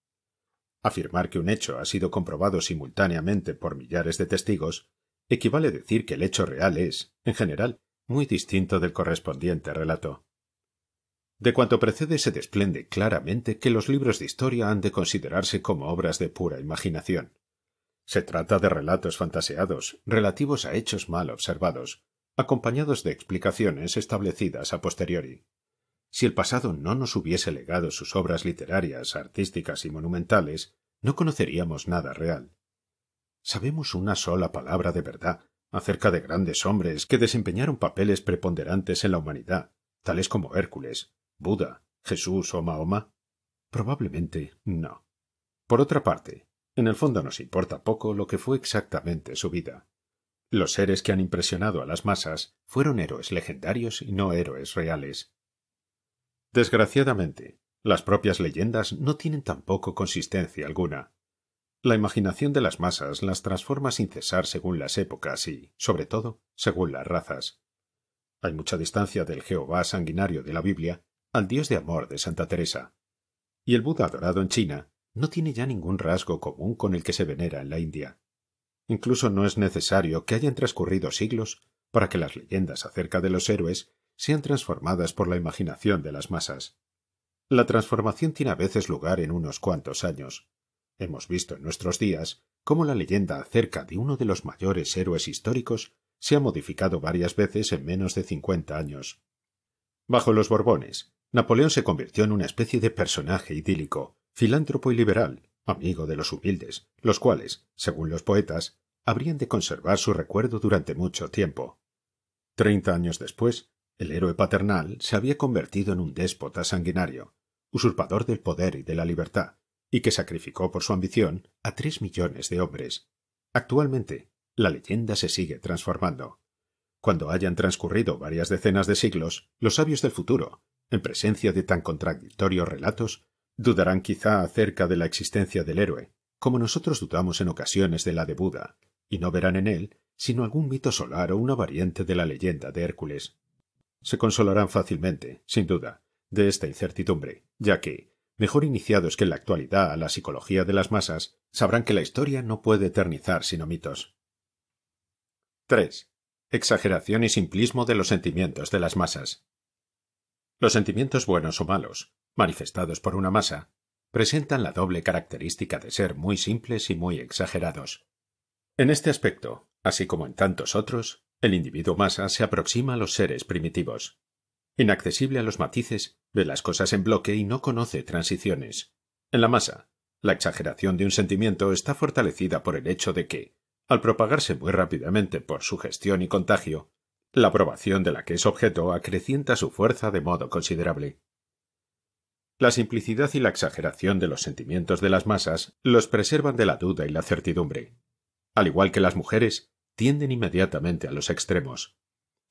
Afirmar que un hecho ha sido comprobado simultáneamente por millares de testigos equivale a decir que el hecho real es, en general, muy distinto del correspondiente relato. De cuanto precede se desprende claramente que los libros de historia han de considerarse como obras de pura imaginación. Se trata de relatos fantaseados, relativos a hechos mal observados, acompañados de explicaciones establecidas a posteriori. Si el pasado no nos hubiese legado sus obras literarias, artísticas y monumentales, no conoceríamos nada real. Sabemos una sola palabra de verdad acerca de grandes hombres que desempeñaron papeles preponderantes en la humanidad, tales como Hércules, Buda, Jesús o Mahoma. Probablemente no. Por otra parte, en el fondo nos importa poco lo que fue exactamente su vida. Los seres que han impresionado a las masas fueron héroes legendarios y no héroes reales. Desgraciadamente, las propias leyendas no tienen tampoco consistencia alguna. La imaginación de las masas las transforma sin cesar según las épocas y, sobre todo, según las razas. Hay mucha distancia del Jehová sanguinario de la Biblia al Dios de amor de Santa Teresa. Y el Buda adorado en China no tiene ya ningún rasgo común con el que se venera en la India. Incluso no es necesario que hayan transcurrido siglos para que las leyendas acerca de los héroes sean transformadas por la imaginación de las masas. La transformación tiene a veces lugar en unos cuantos años. Hemos visto en nuestros días cómo la leyenda acerca de uno de los mayores héroes históricos se ha modificado varias veces en menos de 50 años. Bajo los Borbones, Napoleón se convirtió en una especie de personaje idílico, filántropo y liberal, amigo de los humildes, los cuales, según los poetas, habrían de conservar su recuerdo durante mucho tiempo. 30 años después, el héroe paternal se había convertido en un déspota sanguinario, usurpador del poder y de la libertad, y que sacrificó por su ambición a 3 millones de hombres. Actualmente, la leyenda se sigue transformando. Cuando hayan transcurrido varias decenas de siglos, los sabios del futuro, en presencia de tan contradictorios relatos, dudarán quizá acerca de la existencia del héroe, como nosotros dudamos en ocasiones de la de Buda, y no verán en él sino algún mito solar o una variante de la leyenda de Hércules. Se consolarán fácilmente, sin duda, de esta incertidumbre, ya que, mejor iniciados que en la actualidad a la psicología de las masas, sabrán que la historia no puede eternizar sino mitos. 3. Exageración y simplismo de los sentimientos de las masas. Los sentimientos buenos o malos, manifestados por una masa, presentan la doble característica de ser muy simples y muy exagerados. En este aspecto, así como en tantos otros, el individuo masa se aproxima a los seres primitivos. Inaccesible a los matices, ve las cosas en bloque y no conoce transiciones. En la masa, la exageración de un sentimiento está fortalecida por el hecho de que, al propagarse muy rápidamente por sugestión y contagio, la aprobación de la que es objeto acrecienta su fuerza de modo considerable. La simplicidad y la exageración de los sentimientos de las masas los preservan de la duda y la certidumbre. Al igual que las mujeres, tienden inmediatamente a los extremos.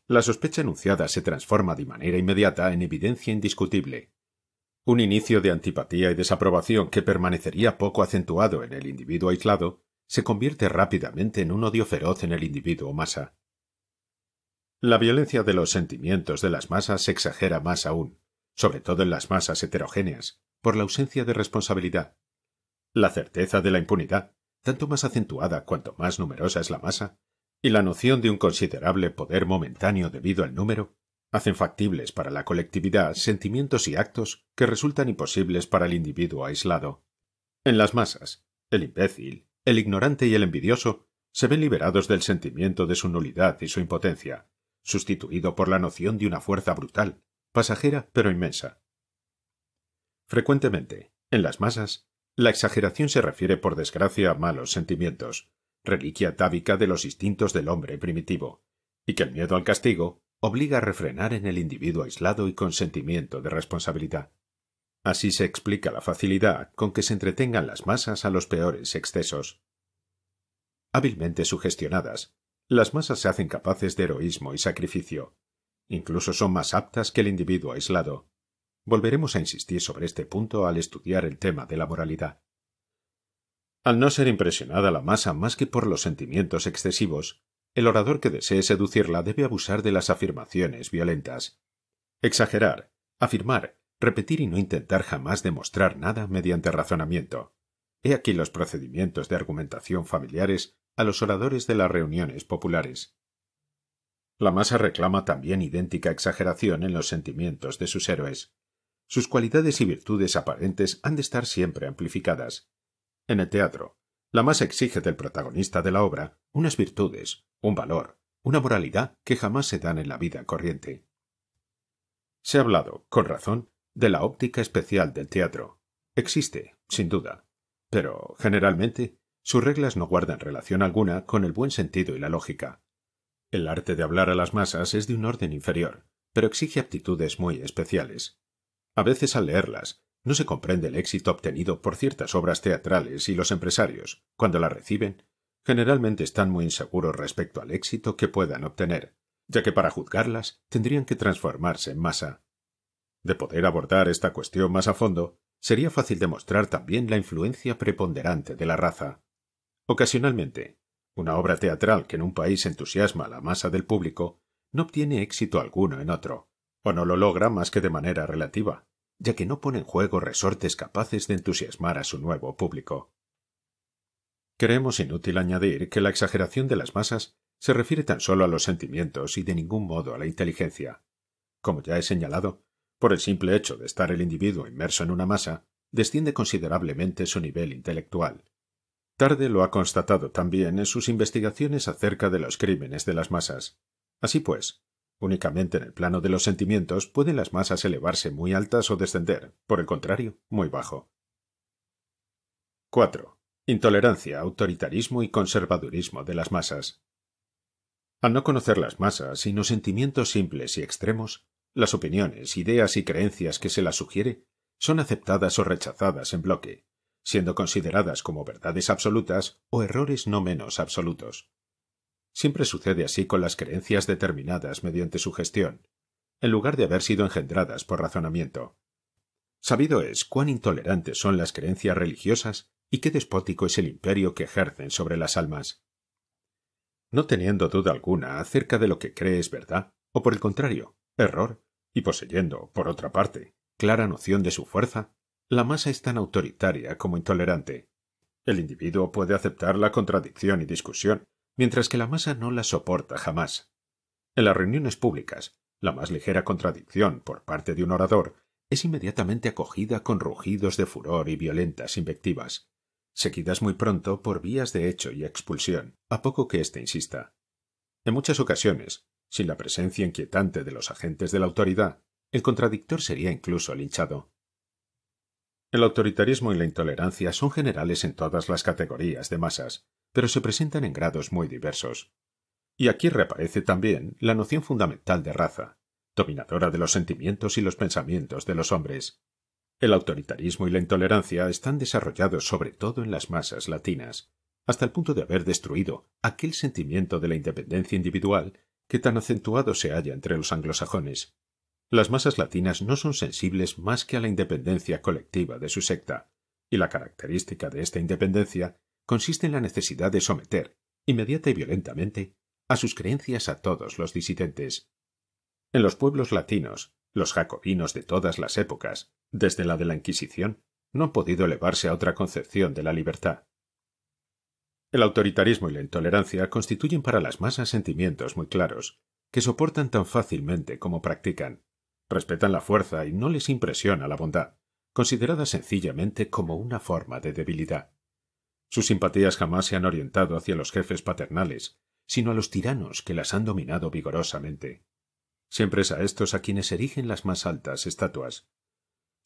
La sospecha enunciada se transforma de manera inmediata en evidencia indiscutible. Un inicio de antipatía y desaprobación que permanecería poco acentuado en el individuo aislado se convierte rápidamente en un odio feroz en el individuo masa. La violencia de los sentimientos de las masas se exagera más aún, sobre todo en las masas heterogéneas, por la ausencia de responsabilidad. La certeza de la impunidad, tanto más acentuada cuanto más numerosa es la masa, y la noción de un considerable poder momentáneo debido al número, hacen factibles para la colectividad sentimientos y actos que resultan imposibles para el individuo aislado. En las masas, el imbécil, el ignorante y el envidioso se ven liberados del sentimiento de su nulidad y su impotencia, sustituido por la noción de una fuerza brutal, pasajera pero inmensa. Frecuentemente, en las masas, la exageración se refiere por desgracia a malos sentimientos, reliquia atávica de los instintos del hombre primitivo, y que el miedo al castigo obliga a refrenar en el individuo aislado y con sentimiento de responsabilidad. Así se explica la facilidad con que se entretengan las masas a los peores excesos. Hábilmente sugestionadas, las masas se hacen capaces de heroísmo y sacrificio. Incluso son más aptas que el individuo aislado. Volveremos a insistir sobre este punto al estudiar el tema de la moralidad. Al no ser impresionada la masa más que por los sentimientos excesivos, el orador que desee seducirla debe abusar de las afirmaciones violentas. Exagerar, afirmar, repetir y no intentar jamás demostrar nada mediante razonamiento. He aquí los procedimientos de argumentación familiares a los oradores de las reuniones populares. La masa reclama también idéntica exageración en los sentimientos de sus héroes. Sus cualidades y virtudes aparentes han de estar siempre amplificadas. En el teatro, la masa exige del protagonista de la obra unas virtudes, un valor, una moralidad que jamás se dan en la vida corriente. Se ha hablado, con razón, de la óptica especial del teatro. Existe, sin duda, pero, generalmente, sus reglas no guardan relación alguna con el buen sentido y la lógica. El arte de hablar a las masas es de un orden inferior, pero exige aptitudes muy especiales. A veces, al leerlas, no se comprende el éxito obtenido por ciertas obras teatrales y los empresarios, cuando las reciben, generalmente están muy inseguros respecto al éxito que puedan obtener, ya que para juzgarlas tendrían que transformarse en masa. De poder abordar esta cuestión más a fondo, sería fácil demostrar también la influencia preponderante de la raza. Ocasionalmente, una obra teatral que en un país entusiasma a la masa del público no obtiene éxito alguno en otro, o no lo logra más que de manera relativa, ya que no pone en juego resortes capaces de entusiasmar a su nuevo público. Creemos inútil añadir que la exageración de las masas se refiere tan solo a los sentimientos y de ningún modo a la inteligencia. Como ya he señalado, por el simple hecho de estar el individuo inmerso en una masa, desciende considerablemente su nivel intelectual. Tarde lo ha constatado también en sus investigaciones acerca de los crímenes de las masas. Así pues, únicamente en el plano de los sentimientos pueden las masas elevarse muy altas o descender, por el contrario, muy bajo. 4. Intolerancia, autoritarismo y conservadurismo de las masas. Al no conocer las masas, sino sentimientos simples y extremos, las opiniones, ideas y creencias que se las sugiere son aceptadas o rechazadas en bloque, siendo consideradas como verdades absolutas o errores no menos absolutos. Siempre sucede así con las creencias determinadas mediante sugestión, en lugar de haber sido engendradas por razonamiento. Sabido es cuán intolerantes son las creencias religiosas y qué despótico es el imperio que ejercen sobre las almas. No teniendo duda alguna acerca de lo que cree es verdad, o por el contrario, error, y poseyendo, por otra parte, clara noción de su fuerza, la masa es tan autoritaria como intolerante. El individuo puede aceptar la contradicción y discusión, mientras que la masa no la soporta jamás. En las reuniones públicas, la más ligera contradicción por parte de un orador es inmediatamente acogida con rugidos de furor y violentas invectivas, seguidas muy pronto por vías de hecho y expulsión, a poco que éste insista. En muchas ocasiones, sin la presencia inquietante de los agentes de la autoridad, el contradictor sería incluso linchado. El autoritarismo y la intolerancia son generales en todas las categorías de masas, pero se presentan en grados muy diversos. Y aquí reaparece también la noción fundamental de raza, dominadora de los sentimientos y los pensamientos de los hombres. El autoritarismo y la intolerancia están desarrollados sobre todo en las masas latinas, hasta el punto de haber destruido aquel sentimiento de la independencia individual que tan acentuado se halla entre los anglosajones. Las masas latinas no son sensibles más que a la independencia colectiva de su secta, y la característica de esta independencia consiste en la necesidad de someter, inmediata y violentamente, a sus creencias a todos los disidentes. En los pueblos latinos, los jacobinos de todas las épocas, desde la de la Inquisición, no han podido elevarse a otra concepción de la libertad. El autoritarismo y la intolerancia constituyen para las masas sentimientos muy claros, que soportan tan fácilmente como practican. Respetan la fuerza y no les impresiona la bondad, considerada sencillamente como una forma de debilidad. Sus simpatías jamás se han orientado hacia los jefes paternales, sino a los tiranos que las han dominado vigorosamente. Siempre es a estos a quienes erigen las más altas estatuas.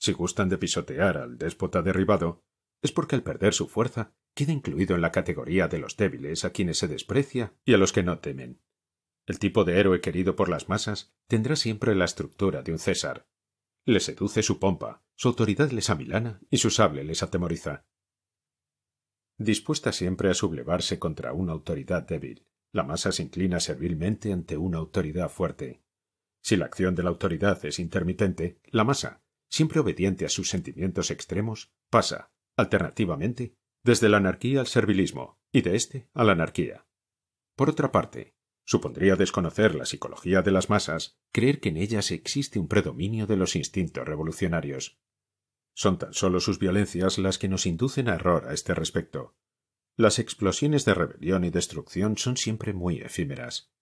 Si gustan de pisotear al déspota derribado, es porque al perder su fuerza queda incluido en la categoría de los débiles a quienes se desprecia y a los que no temen. El tipo de héroe querido por las masas tendrá siempre la estructura de un César. Les seduce su pompa, su autoridad les amilana y su sable les atemoriza. Dispuesta siempre a sublevarse contra una autoridad débil, la masa se inclina servilmente ante una autoridad fuerte. Si la acción de la autoridad es intermitente, la masa, siempre obediente a sus sentimientos extremos, pasa, alternativamente, desde la anarquía al servilismo y de éste a la anarquía. Por otra parte, supondría desconocer la psicología de las masas creer que en ellas existe un predominio de los instintos revolucionarios. Son tan solo sus violencias las que nos inducen a error a este respecto. Las explosiones de rebelión y destrucción son siempre muy efímeras.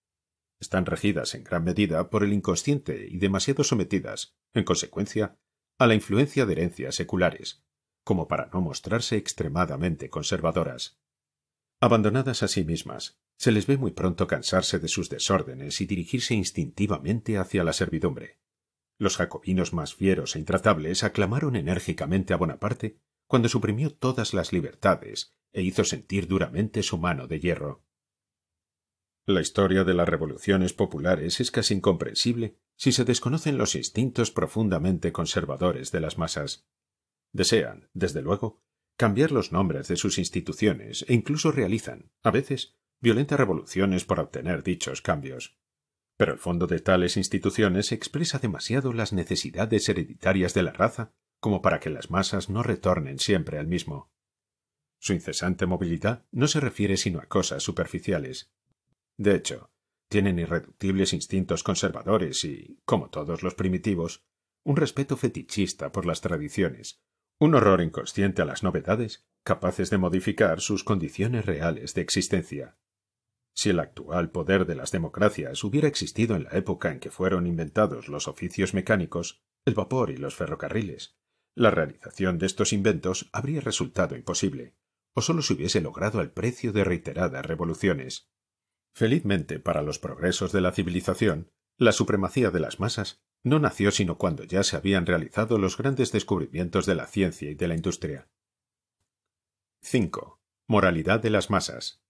Están regidas en gran medida por el inconsciente y demasiado sometidas, en consecuencia, a la influencia de herencias seculares, como para no mostrarse extremadamente conservadoras. Abandonadas a sí mismas, se les ve muy pronto cansarse de sus desórdenes y dirigirse instintivamente hacia la servidumbre. Los jacobinos más fieros e intratables aclamaron enérgicamente a Bonaparte cuando suprimió todas las libertades e hizo sentir duramente su mano de hierro. La historia de las revoluciones populares es casi incomprensible si se desconocen los instintos profundamente conservadores de las masas. Desean, desde luego, cambiar los nombres de sus instituciones e incluso realizan, a veces, violentas revoluciones por obtener dichos cambios. Pero el fondo de tales instituciones expresa demasiado las necesidades hereditarias de la raza como para que las masas no retornen siempre al mismo. Su incesante movilidad no se refiere sino a cosas superficiales. De hecho, tienen irreductibles instintos conservadores y, como todos los primitivos, un respeto fetichista por las tradiciones, un horror inconsciente a las novedades, capaces de modificar sus condiciones reales de existencia. Si el actual poder de las democracias hubiera existido en la época en que fueron inventados los oficios mecánicos, el vapor y los ferrocarriles, la realización de estos inventos habría resultado imposible, o solo se hubiese logrado al precio de reiteradas revoluciones. Felizmente para los progresos de la civilización, la supremacía de las masas no nació sino cuando ya se habían realizado los grandes descubrimientos de la ciencia y de la industria. 5. Moralidad de las masas.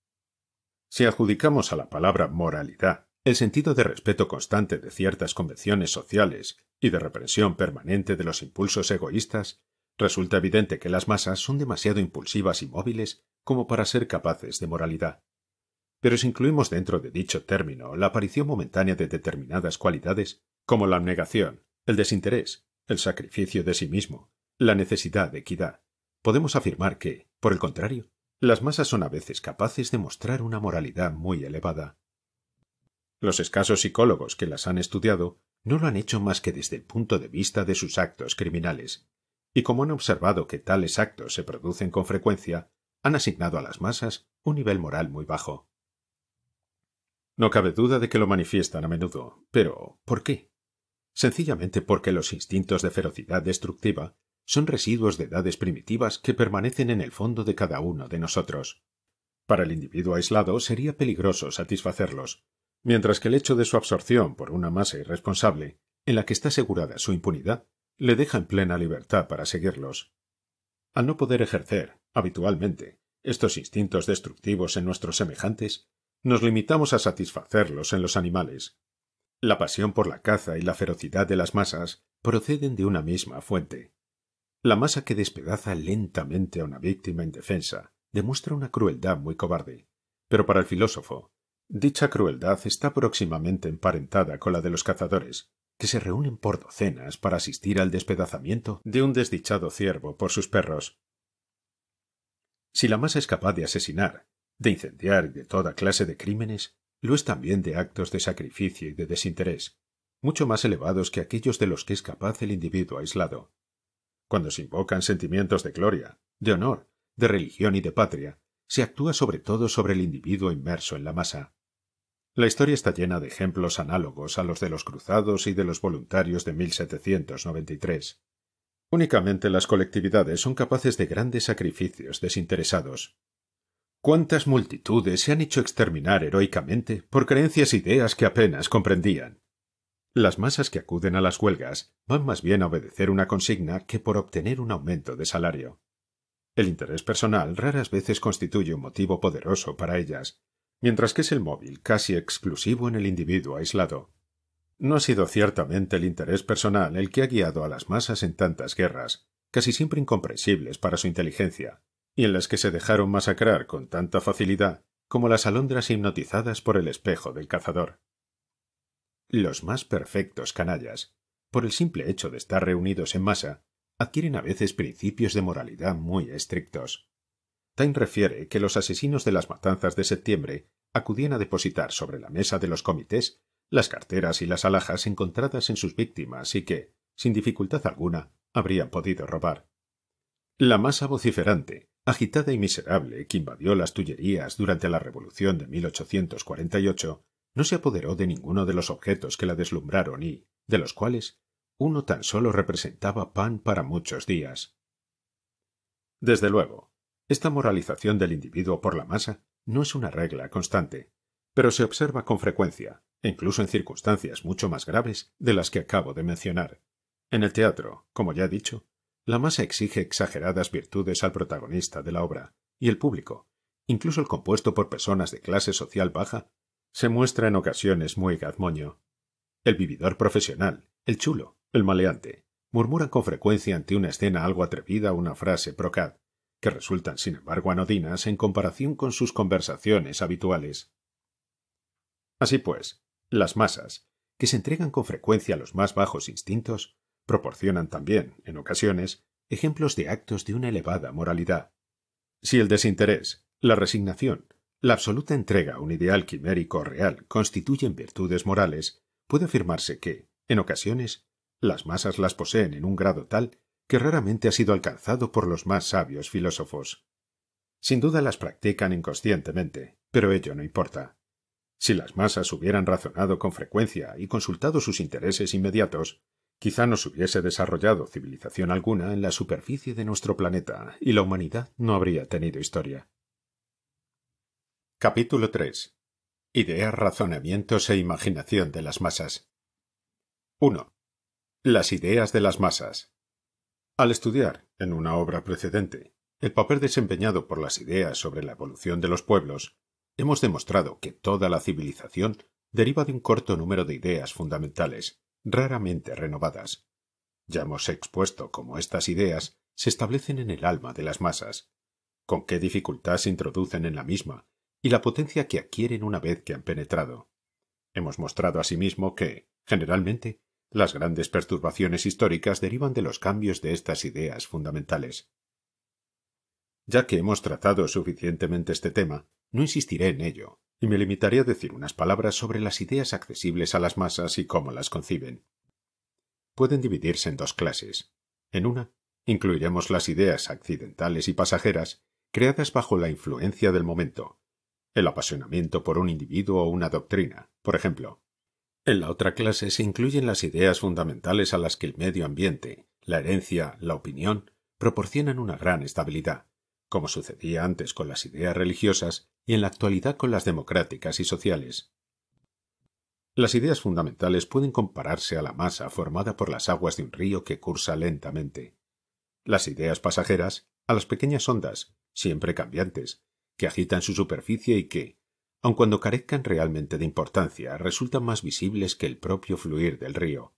Si adjudicamos a la palabra moralidad el sentido de respeto constante de ciertas convenciones sociales y de represión permanente de los impulsos egoístas, resulta evidente que las masas son demasiado impulsivas y móviles como para ser capaces de moralidad. Pero si incluimos dentro de dicho término la aparición momentánea de determinadas cualidades, como la abnegación, el desinterés, el sacrificio de sí mismo, la necesidad de equidad, podemos afirmar que, por el contrario, las masas son a veces capaces de mostrar una moralidad muy elevada. Los escasos psicólogos que las han estudiado no lo han hecho más que desde el punto de vista de sus actos criminales, y como han observado que tales actos se producen con frecuencia, han asignado a las masas un nivel moral muy bajo. No cabe duda de que lo manifiestan a menudo, pero ¿por qué? Sencillamente porque los instintos de ferocidad destructiva son residuos de edades primitivas que permanecen en el fondo de cada uno de nosotros. Para el individuo aislado sería peligroso satisfacerlos, mientras que el hecho de su absorción por una masa irresponsable, en la que está asegurada su impunidad, le deja en plena libertad para seguirlos. Al no poder ejercer, habitualmente, estos instintos destructivos en nuestros semejantes, nos limitamos a satisfacerlos en los animales. La pasión por la caza y la ferocidad de las masas proceden de una misma fuente. La masa que despedaza lentamente a una víctima indefensa demuestra una crueldad muy cobarde, pero para el filósofo, dicha crueldad está próximamente emparentada con la de los cazadores, que se reúnen por docenas para asistir al despedazamiento de un desdichado ciervo por sus perros. Si la masa es capaz de asesinar, de incendiar y de toda clase de crímenes, lo es también de actos de sacrificio y de desinterés, mucho más elevados que aquellos de los que es capaz el individuo aislado. Cuando se invocan sentimientos de gloria, de honor, de religión y de patria, se actúa sobre todo sobre el individuo inmerso en la masa. La historia está llena de ejemplos análogos a los de los cruzados y de los voluntarios de 1793. Únicamente las colectividades son capaces de grandes sacrificios desinteresados. ¿Cuántas multitudes se han hecho exterminar heroicamente por creencias e ideas que apenas comprendían? Las masas que acuden a las huelgas van más bien a obedecer una consigna que por obtener un aumento de salario. El interés personal raras veces constituye un motivo poderoso para ellas, mientras que es el móvil casi exclusivo en el individuo aislado. No ha sido ciertamente el interés personal el que ha guiado a las masas en tantas guerras, casi siempre incomprensibles para su inteligencia, y en las que se dejaron masacrar con tanta facilidad como las alondras hipnotizadas por el espejo del cazador. Los más perfectos canallas, por el simple hecho de estar reunidos en masa, adquieren a veces principios de moralidad muy estrictos. Taine refiere que los asesinos de las matanzas de septiembre acudían a depositar sobre la mesa de los comités las carteras y las alhajas encontradas en sus víctimas y que, sin dificultad alguna, habrían podido robar. La masa vociferante, agitada y miserable que invadió las Tullerías durante la Revolución de 1848 no se apoderó de ninguno de los objetos que la deslumbraron y, de los cuales, uno tan solo representaba pan para muchos días. Desde luego, esta moralización del individuo por la masa no es una regla constante, pero se observa con frecuencia, e incluso en circunstancias mucho más graves de las que acabo de mencionar. En el teatro, como ya he dicho, la masa exige exageradas virtudes al protagonista de la obra, y el público, incluso el compuesto por personas de clase social baja, se muestra en ocasiones muy gazmoño. El vividor profesional, el chulo, el maleante, murmuran con frecuencia ante una escena algo atrevida una frase procad, que resultan sin embargo anodinas en comparación con sus conversaciones habituales. Así pues, las masas, que se entregan con frecuencia a los más bajos instintos, proporcionan también, en ocasiones, ejemplos de actos de una elevada moralidad. Si el desinterés, la resignación, la absoluta entrega a un ideal quimérico real constituyen virtudes morales, puede afirmarse que, en ocasiones, las masas las poseen en un grado tal que raramente ha sido alcanzado por los más sabios filósofos. Sin duda las practican inconscientemente, pero ello no importa. Si las masas hubieran razonado con frecuencia y consultado sus intereses inmediatos, quizá no se hubiese desarrollado civilización alguna en la superficie de nuestro planeta y la humanidad no habría tenido historia. Capítulo 3. Ideas, razonamientos e imaginación de las masas. 1. Las ideas de las masas. Al estudiar, en una obra precedente, el papel desempeñado por las ideas sobre la evolución de los pueblos, hemos demostrado que toda la civilización deriva de un corto número de ideas fundamentales, raramente renovadas. Ya hemos expuesto cómo estas ideas se establecen en el alma de las masas, con qué dificultad se introducen en la misma y la potencia que adquieren una vez que han penetrado. Hemos mostrado asimismo que, generalmente, las grandes perturbaciones históricas derivan de los cambios de estas ideas fundamentales. Ya que hemos tratado suficientemente este tema, no insistiré en ello, y me limitaré a decir unas palabras sobre las ideas accesibles a las masas y cómo las conciben. Pueden dividirse en dos clases. En una, incluiremos las ideas accidentales y pasajeras, creadas bajo la influencia del momento, el apasionamiento por un individuo o una doctrina, por ejemplo. En la otra clase se incluyen las ideas fundamentales a las que el medio ambiente, la herencia, la opinión, proporcionan una gran estabilidad, como sucedía antes con las ideas religiosas y en la actualidad con las democráticas y sociales. Las ideas fundamentales pueden compararse a la masa formada por las aguas de un río que cursa lentamente. Las ideas pasajeras, a las pequeñas ondas, siempre cambiantes, que agitan su superficie y que, aun cuando carezcan realmente de importancia, resultan más visibles que el propio fluir del río.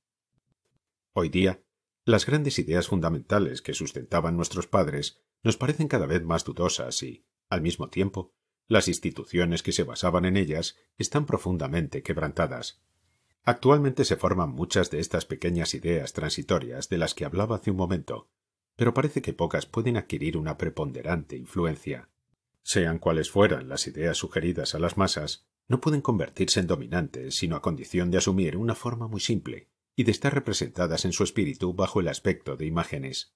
Hoy día, las grandes ideas fundamentales que sustentaban nuestros padres nos parecen cada vez más dudosas y, al mismo tiempo, las instituciones que se basaban en ellas están profundamente quebrantadas. Actualmente se forman muchas de estas pequeñas ideas transitorias de las que hablaba hace un momento, pero parece que pocas pueden adquirir una preponderante influencia. Sean cuales fueran las ideas sugeridas a las masas, no pueden convertirse en dominantes sino a condición de asumir una forma muy simple y de estar representadas en su espíritu bajo el aspecto de imágenes.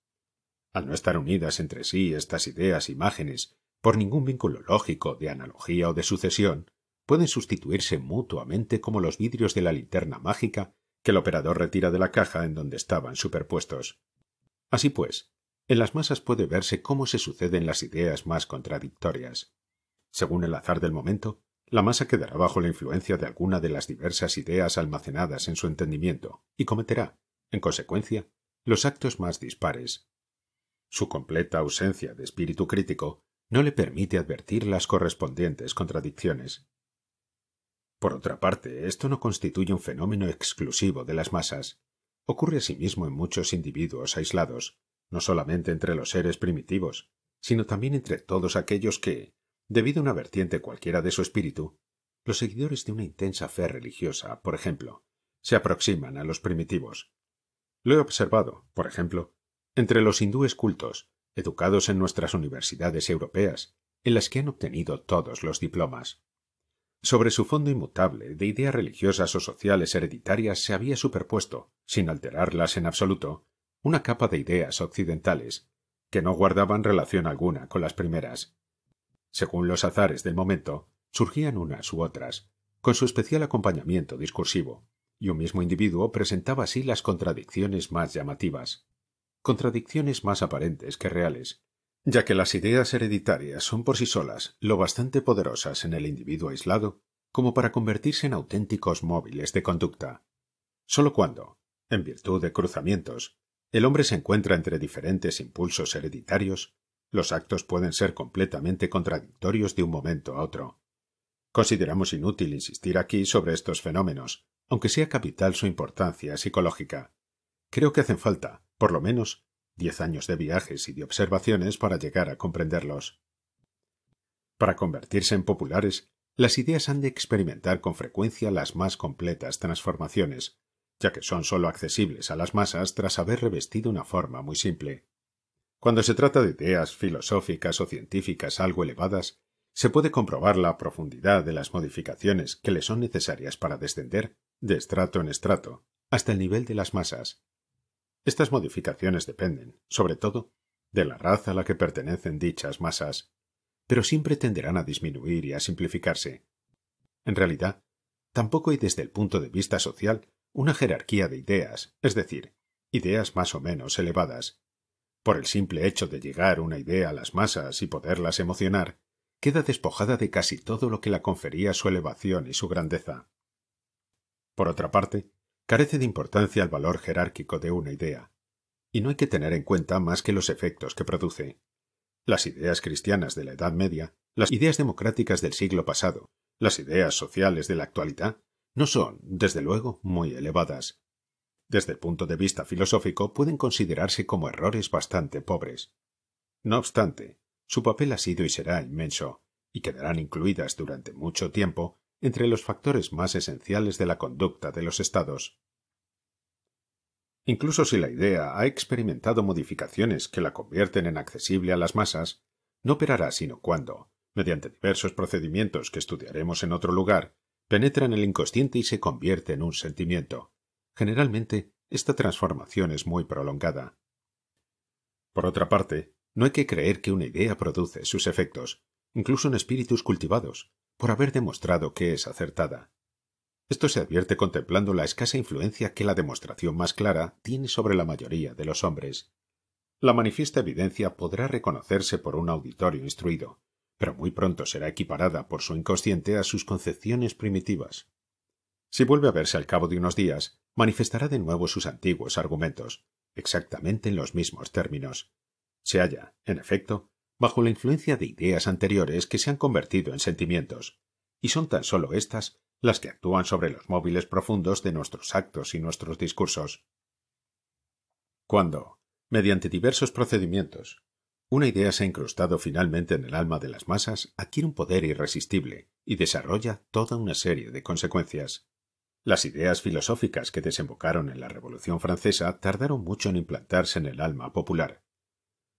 Al no estar unidas entre sí estas ideas imágenes por ningún vínculo lógico de analogía o de sucesión, pueden sustituirse mutuamente como los vidrios de la linterna mágica que el operador retira de la caja en donde estaban superpuestos. Así pues, en las masas puede verse cómo se suceden las ideas más contradictorias. Según el azar del momento, la masa quedará bajo la influencia de alguna de las diversas ideas almacenadas en su entendimiento y cometerá, en consecuencia, los actos más dispares. Su completa ausencia de espíritu crítico no le permite advertir las correspondientes contradicciones. Por otra parte, esto no constituye un fenómeno exclusivo de las masas. Ocurre asimismo en muchos individuos aislados, no solamente entre los seres primitivos, sino también entre todos aquellos que, debido a una vertiente cualquiera de su espíritu, los seguidores de una intensa fe religiosa, por ejemplo, se aproximan a los primitivos. Lo he observado, por ejemplo, entre los hindúes cultos, educados en nuestras universidades europeas, en las que han obtenido todos los diplomas. Sobre su fondo inmutable de ideas religiosas o sociales hereditarias se había superpuesto, sin alterarlas en absoluto, una capa de ideas occidentales, que no guardaban relación alguna con las primeras. Según los azares del momento, surgían unas u otras, con su especial acompañamiento discursivo, y un mismo individuo presentaba así las contradicciones más llamativas, contradicciones más aparentes que reales, ya que las ideas hereditarias son por sí solas lo bastante poderosas en el individuo aislado como para convertirse en auténticos móviles de conducta. Sólo cuando, en virtud de cruzamientos, el hombre se encuentra entre diferentes impulsos hereditarios, los actos pueden ser completamente contradictorios de un momento a otro. Consideramos inútil insistir aquí sobre estos fenómenos, aunque sea capital su importancia psicológica. Creo que hacen falta, por lo menos, 10 años de viajes y de observaciones para llegar a comprenderlos. Para convertirse en populares, las ideas han de experimentar con frecuencia las más completas transformaciones, ya que son sólo accesibles a las masas tras haber revestido una forma muy simple. Cuando se trata de ideas filosóficas o científicas algo elevadas, se puede comprobar la profundidad de las modificaciones que le son necesarias para descender, de estrato en estrato, hasta el nivel de las masas. Estas modificaciones dependen, sobre todo, de la raza a la que pertenecen dichas masas, pero siempre tenderán a disminuir y a simplificarse. En realidad, tampoco hay desde el punto de vista social una jerarquía de ideas, es decir, ideas más o menos elevadas. Por el simple hecho de llegar una idea a las masas y poderlas emocionar, queda despojada de casi todo lo que la confería su elevación y su grandeza. Por otra parte, carece de importancia el valor jerárquico de una idea, y no hay que tener en cuenta más que los efectos que produce. Las ideas cristianas de la Edad Media, las ideas democráticas del siglo pasado, las ideas sociales de la actualidad, no son, desde luego, muy elevadas. Desde el punto de vista filosófico pueden considerarse como errores bastante pobres. No obstante, su papel ha sido y será inmenso, y quedarán incluidas durante mucho tiempo entre los factores más esenciales de la conducta de los estados. Incluso si la idea ha experimentado modificaciones que la convierten en accesible a las masas, no operará sino cuando, mediante diversos procedimientos que estudiaremos en otro lugar, penetra en el inconsciente y se convierte en un sentimiento. Generalmente, esta transformación es muy prolongada. Por otra parte, no hay que creer que una idea produce sus efectos, incluso en espíritus cultivados, por haber demostrado que es acertada. Esto se advierte contemplando la escasa influencia que la demostración más clara tiene sobre la mayoría de los hombres. La manifiesta evidencia podrá reconocerse por un auditorio instruido, pero muy pronto será equiparada por su inconsciente a sus concepciones primitivas. Si vuelve a verse al cabo de unos días, manifestará de nuevo sus antiguos argumentos, exactamente en los mismos términos. Se halla, en efecto, bajo la influencia de ideas anteriores que se han convertido en sentimientos, y son tan solo éstas las que actúan sobre los móviles profundos de nuestros actos y nuestros discursos. Cuando, mediante diversos procedimientos, una idea se ha incrustado finalmente en el alma de las masas, adquiere un poder irresistible y desarrolla toda una serie de consecuencias. Las ideas filosóficas que desembocaron en la Revolución Francesa tardaron mucho en implantarse en el alma popular,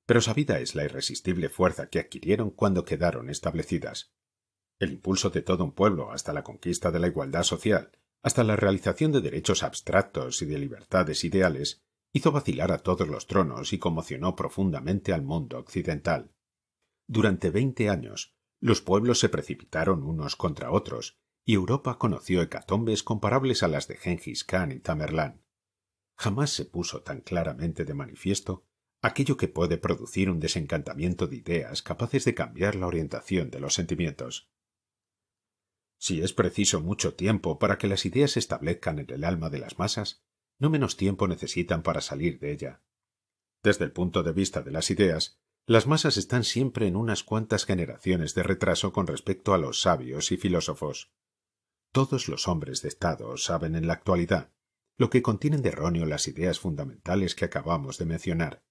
pero sabida es la irresistible fuerza que adquirieron cuando quedaron establecidas. El impulso de todo un pueblo hasta la conquista de la igualdad social, hasta la realización de derechos abstractos y de libertades ideales, hizo vacilar a todos los tronos y conmocionó profundamente al mundo occidental. Durante 20 años, los pueblos se precipitaron unos contra otros, y Europa conoció hecatombes comparables a las de Gengis Khan y Tamerlán. Jamás se puso tan claramente de manifiesto aquello que puede producir un desencantamiento de ideas capaces de cambiar la orientación de los sentimientos. Si es preciso mucho tiempo para que las ideas se establezcan en el alma de las masas, no menos tiempo necesitan para salir de ella. Desde el punto de vista de las ideas, las masas están siempre en unas cuantas generaciones de retraso con respecto a los sabios y filósofos. Todos los hombres de Estado saben en la actualidad lo que contienen de erróneo las ideas fundamentales que acabamos de mencionar,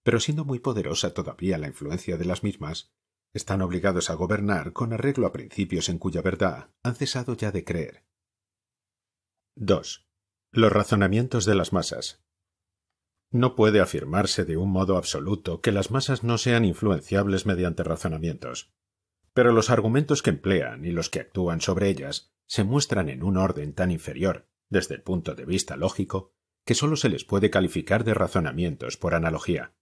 pero siendo muy poderosa todavía la influencia de las mismas, están obligados a gobernar con arreglo a principios en cuya verdad han cesado ya de creer. 2. Los razonamientos de las masas. No puede afirmarse de un modo absoluto que las masas no sean influenciables mediante razonamientos, pero los argumentos que emplean y los que actúan sobre ellas se muestran en un orden tan inferior, desde el punto de vista lógico, que sólo se les puede calificar de razonamientos por analogía.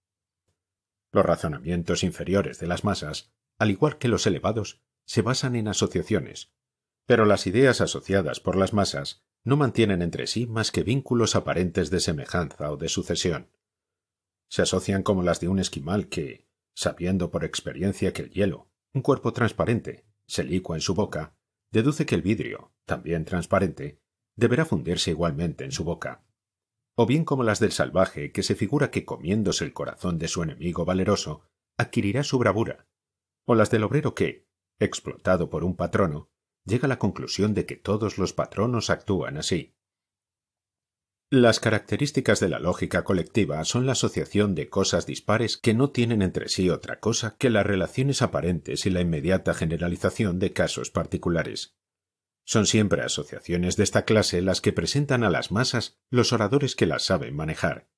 Los razonamientos inferiores de las masas, al igual que los elevados, se basan en asociaciones, pero las ideas asociadas por las masas no mantienen entre sí más que vínculos aparentes de semejanza o de sucesión. Se asocian como las de un esquimal que, sabiendo por experiencia que el hielo, un cuerpo transparente, se licua en su boca, deduce que el vidrio, también transparente, deberá fundirse igualmente en su boca. O bien como las del salvaje que se figura que comiéndose el corazón de su enemigo valeroso, adquirirá su bravura, o las del obrero que, explotado por un patrono, llega a la conclusión de que todos los patronos actúan así. Las características de la lógica colectiva son la asociación de cosas dispares que no tienen entre sí otra cosa que las relaciones aparentes y la inmediata generalización de casos particulares. Son siempre asociaciones de esta clase las que presentan a las masas los oradores que las saben manejar.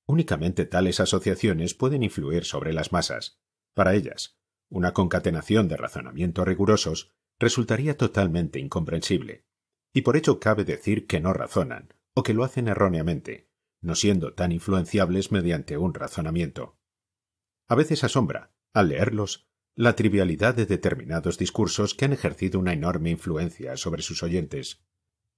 Únicamente tales asociaciones pueden influir sobre las masas. Para ellas, una concatenación de razonamientos rigurosos resultaría totalmente incomprensible, y por ello cabe decir que no razonan, o que lo hacen erróneamente, no siendo tan influenciables mediante un razonamiento. A veces asombra, al leerlos, la trivialidad de determinados discursos que han ejercido una enorme influencia sobre sus oyentes,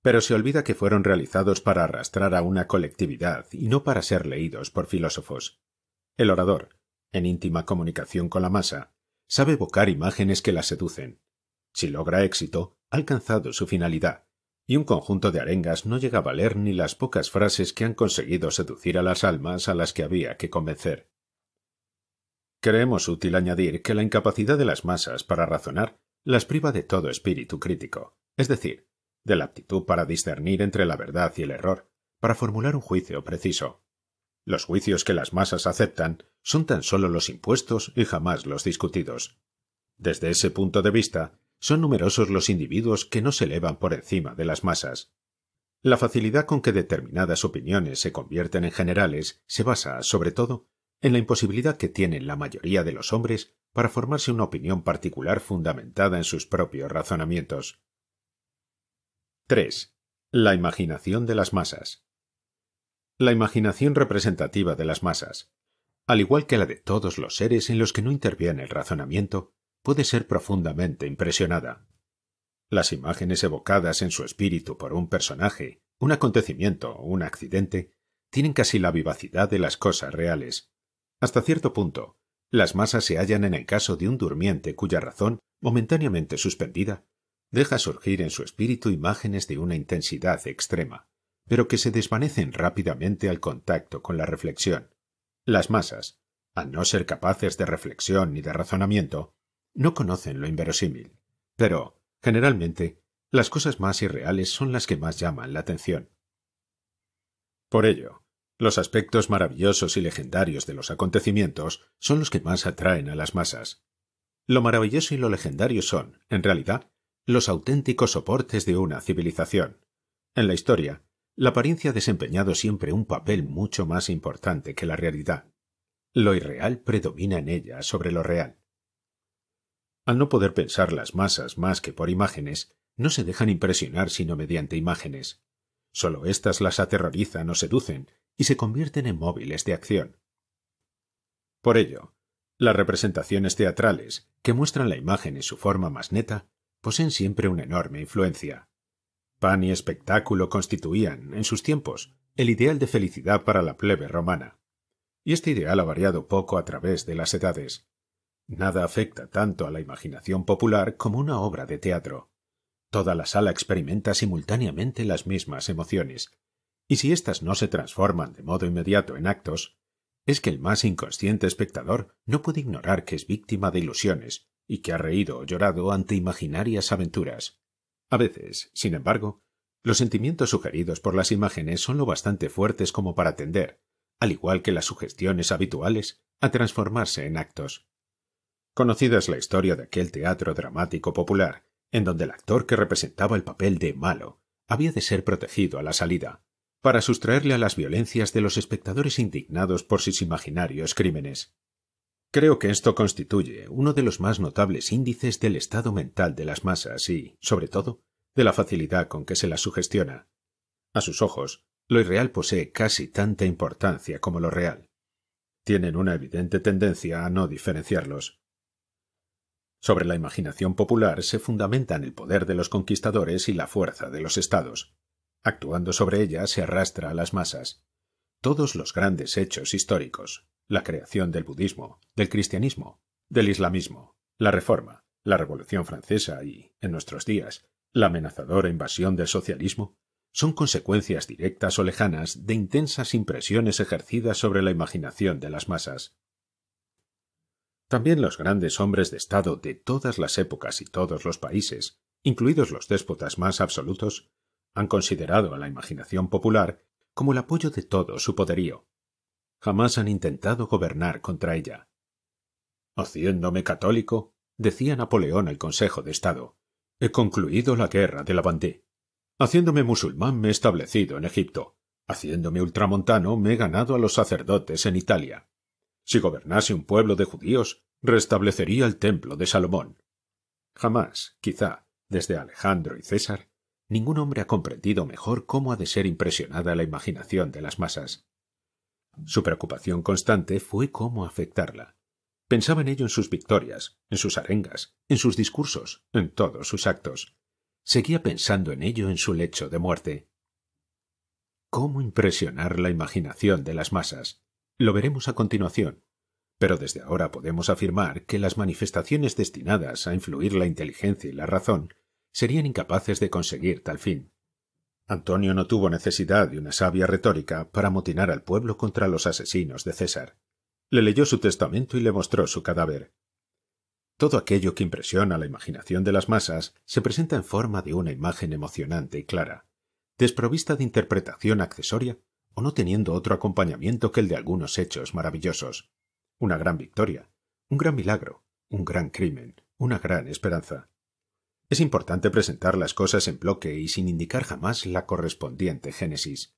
pero se olvida que fueron realizados para arrastrar a una colectividad y no para ser leídos por filósofos. El orador, en íntima comunicación con la masa, sabe evocar imágenes que la seducen. Si logra éxito, ha alcanzado su finalidad, y un conjunto de arengas no llega a valer ni las pocas frases que han conseguido seducir a las almas a las que había que convencer. Creemos útil añadir que la incapacidad de las masas para razonar las priva de todo espíritu crítico, es decir, de la aptitud para discernir entre la verdad y el error, para formular un juicio preciso. Los juicios que las masas aceptan son tan solo los impuestos y jamás los discutidos. Desde ese punto de vista, son numerosos los individuos que no se elevan por encima de las masas. La facilidad con que determinadas opiniones se convierten en generales se basa, sobre todo, en la imposibilidad que tienen la mayoría de los hombres para formarse una opinión particular fundamentada en sus propios razonamientos. 3. La imaginación de las masas. La imaginación representativa de las masas, al igual que la de todos los seres en los que no interviene el razonamiento, puede ser profundamente impresionada. Las imágenes evocadas en su espíritu por un personaje, un acontecimiento o un accidente, tienen casi la vivacidad de las cosas reales. Hasta cierto punto, las masas se hallan en el caso de un durmiente cuya razón, momentáneamente suspendida, deja surgir en su espíritu imágenes de una intensidad extrema, pero que se desvanecen rápidamente al contacto con la reflexión. Las masas, al no ser capaces de reflexión ni de razonamiento, no conocen lo inverosímil, pero, generalmente, las cosas más irreales son las que más llaman la atención. Por ello, los aspectos maravillosos y legendarios de los acontecimientos son los que más atraen a las masas. Lo maravilloso y lo legendario son, en realidad, los auténticos soportes de una civilización. En la historia, la apariencia ha desempeñado siempre un papel mucho más importante que la realidad. Lo irreal predomina en ella sobre lo real. Al no poder pensar las masas más que por imágenes, no se dejan impresionar sino mediante imágenes. Solo éstas las aterrorizan o seducen y se convierten en móviles de acción. Por ello, las representaciones teatrales, que muestran la imagen en su forma más neta, poseen siempre una enorme influencia. Pan y espectáculo constituían, en sus tiempos, el ideal de felicidad para la plebe romana. Y este ideal ha variado poco a través de las edades. Nada afecta tanto a la imaginación popular como una obra de teatro. Toda la sala experimenta simultáneamente las mismas emociones, y si éstas no se transforman de modo inmediato en actos, es que el más inconsciente espectador no puede ignorar que es víctima de ilusiones y que ha reído o llorado ante imaginarias aventuras. A veces, sin embargo, los sentimientos sugeridos por las imágenes son lo bastante fuertes como para tender, al igual que las sugestiones habituales, a transformarse en actos. Conocida es la historia de aquel teatro dramático popular, en donde el actor que representaba el papel de malo había de ser protegido a la salida, para sustraerle a las violencias de los espectadores indignados por sus imaginarios crímenes. Creo que esto constituye uno de los más notables índices del estado mental de las masas y, sobre todo, de la facilidad con que se las sugestiona. A sus ojos, lo irreal posee casi tanta importancia como lo real. Tienen una evidente tendencia a no diferenciarlos. Sobre la imaginación popular se fundamentan el poder de los conquistadores y la fuerza de los estados. Actuando sobre ella se arrastra a las masas. Todos los grandes hechos históricos, la creación del budismo, del cristianismo, del islamismo, la Reforma, la Revolución Francesa y, en nuestros días, la amenazadora invasión del socialismo, son consecuencias directas o lejanas de intensas impresiones ejercidas sobre la imaginación de las masas. También los grandes hombres de Estado de todas las épocas y todos los países, incluidos los déspotas más absolutos, han considerado a la imaginación popular como el apoyo de todo su poderío. Jamás han intentado gobernar contra ella. «Haciéndome católico», decía Napoleón al Consejo de Estado, «he concluido la guerra de la Vendée. Haciéndome musulmán me he establecido en Egipto. Haciéndome ultramontano me he ganado a los sacerdotes en Italia. Si gobernase un pueblo de judíos, restablecería el templo de Salomón». Jamás, quizá, desde Alejandro y César, ningún hombre ha comprendido mejor cómo ha de ser impresionada la imaginación de las masas. Su preocupación constante fue cómo afectarla. Pensaba en ello en sus victorias, en sus arengas, en sus discursos, en todos sus actos. Seguía pensando en ello en su lecho de muerte. ¿Cómo impresionar la imaginación de las masas? Lo veremos a continuación. Pero desde ahora podemos afirmar que las manifestaciones destinadas a influir la inteligencia y la razón serían incapaces de conseguir tal fin. Antonio no tuvo necesidad de una sabia retórica para amotinar al pueblo contra los asesinos de César. Le leyó su testamento y le mostró su cadáver. Todo aquello que impresiona la imaginación de las masas se presenta en forma de una imagen emocionante y clara, desprovista de interpretación accesoria o no teniendo otro acompañamiento que el de algunos hechos maravillosos. Una gran victoria, un gran milagro, un gran crimen, una gran esperanza. Es importante presentar las cosas en bloque y sin indicar jamás la correspondiente génesis.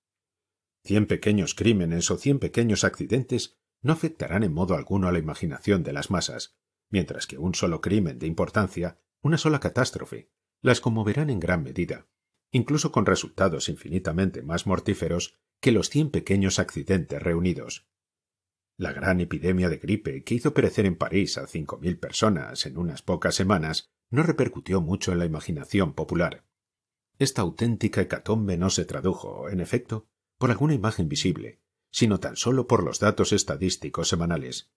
100 pequeños crímenes o 100 pequeños accidentes no afectarán en modo alguno a la imaginación de las masas, mientras que un solo crimen de importancia, una sola catástrofe, las conmoverán en gran medida, incluso con resultados infinitamente más mortíferos que los 100 pequeños accidentes reunidos. La gran epidemia de gripe que hizo perecer en París a 5.000 personas en unas pocas semanas no repercutió mucho en la imaginación popular. Esta auténtica hecatombe no se tradujo, en efecto, por alguna imagen visible, sino tan solo por los datos estadísticos semanales.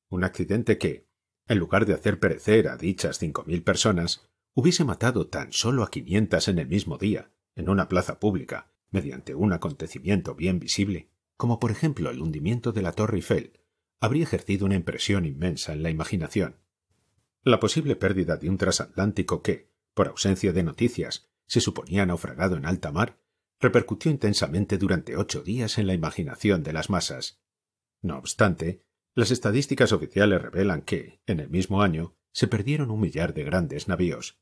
Un accidente que, en lugar de hacer perecer a dichas 5.000 personas, hubiese matado tan solo a 500 en el mismo día, en una plaza pública, mediante un acontecimiento bien visible, como por ejemplo el hundimiento de la Torre Eiffel, habría ejercido una impresión inmensa en la imaginación. La posible pérdida de un transatlántico que, por ausencia de noticias, se suponía naufragado en alta mar, repercutió intensamente durante 8 días en la imaginación de las masas. No obstante, las estadísticas oficiales revelan que, en el mismo año, se perdieron 1 millar de grandes navíos.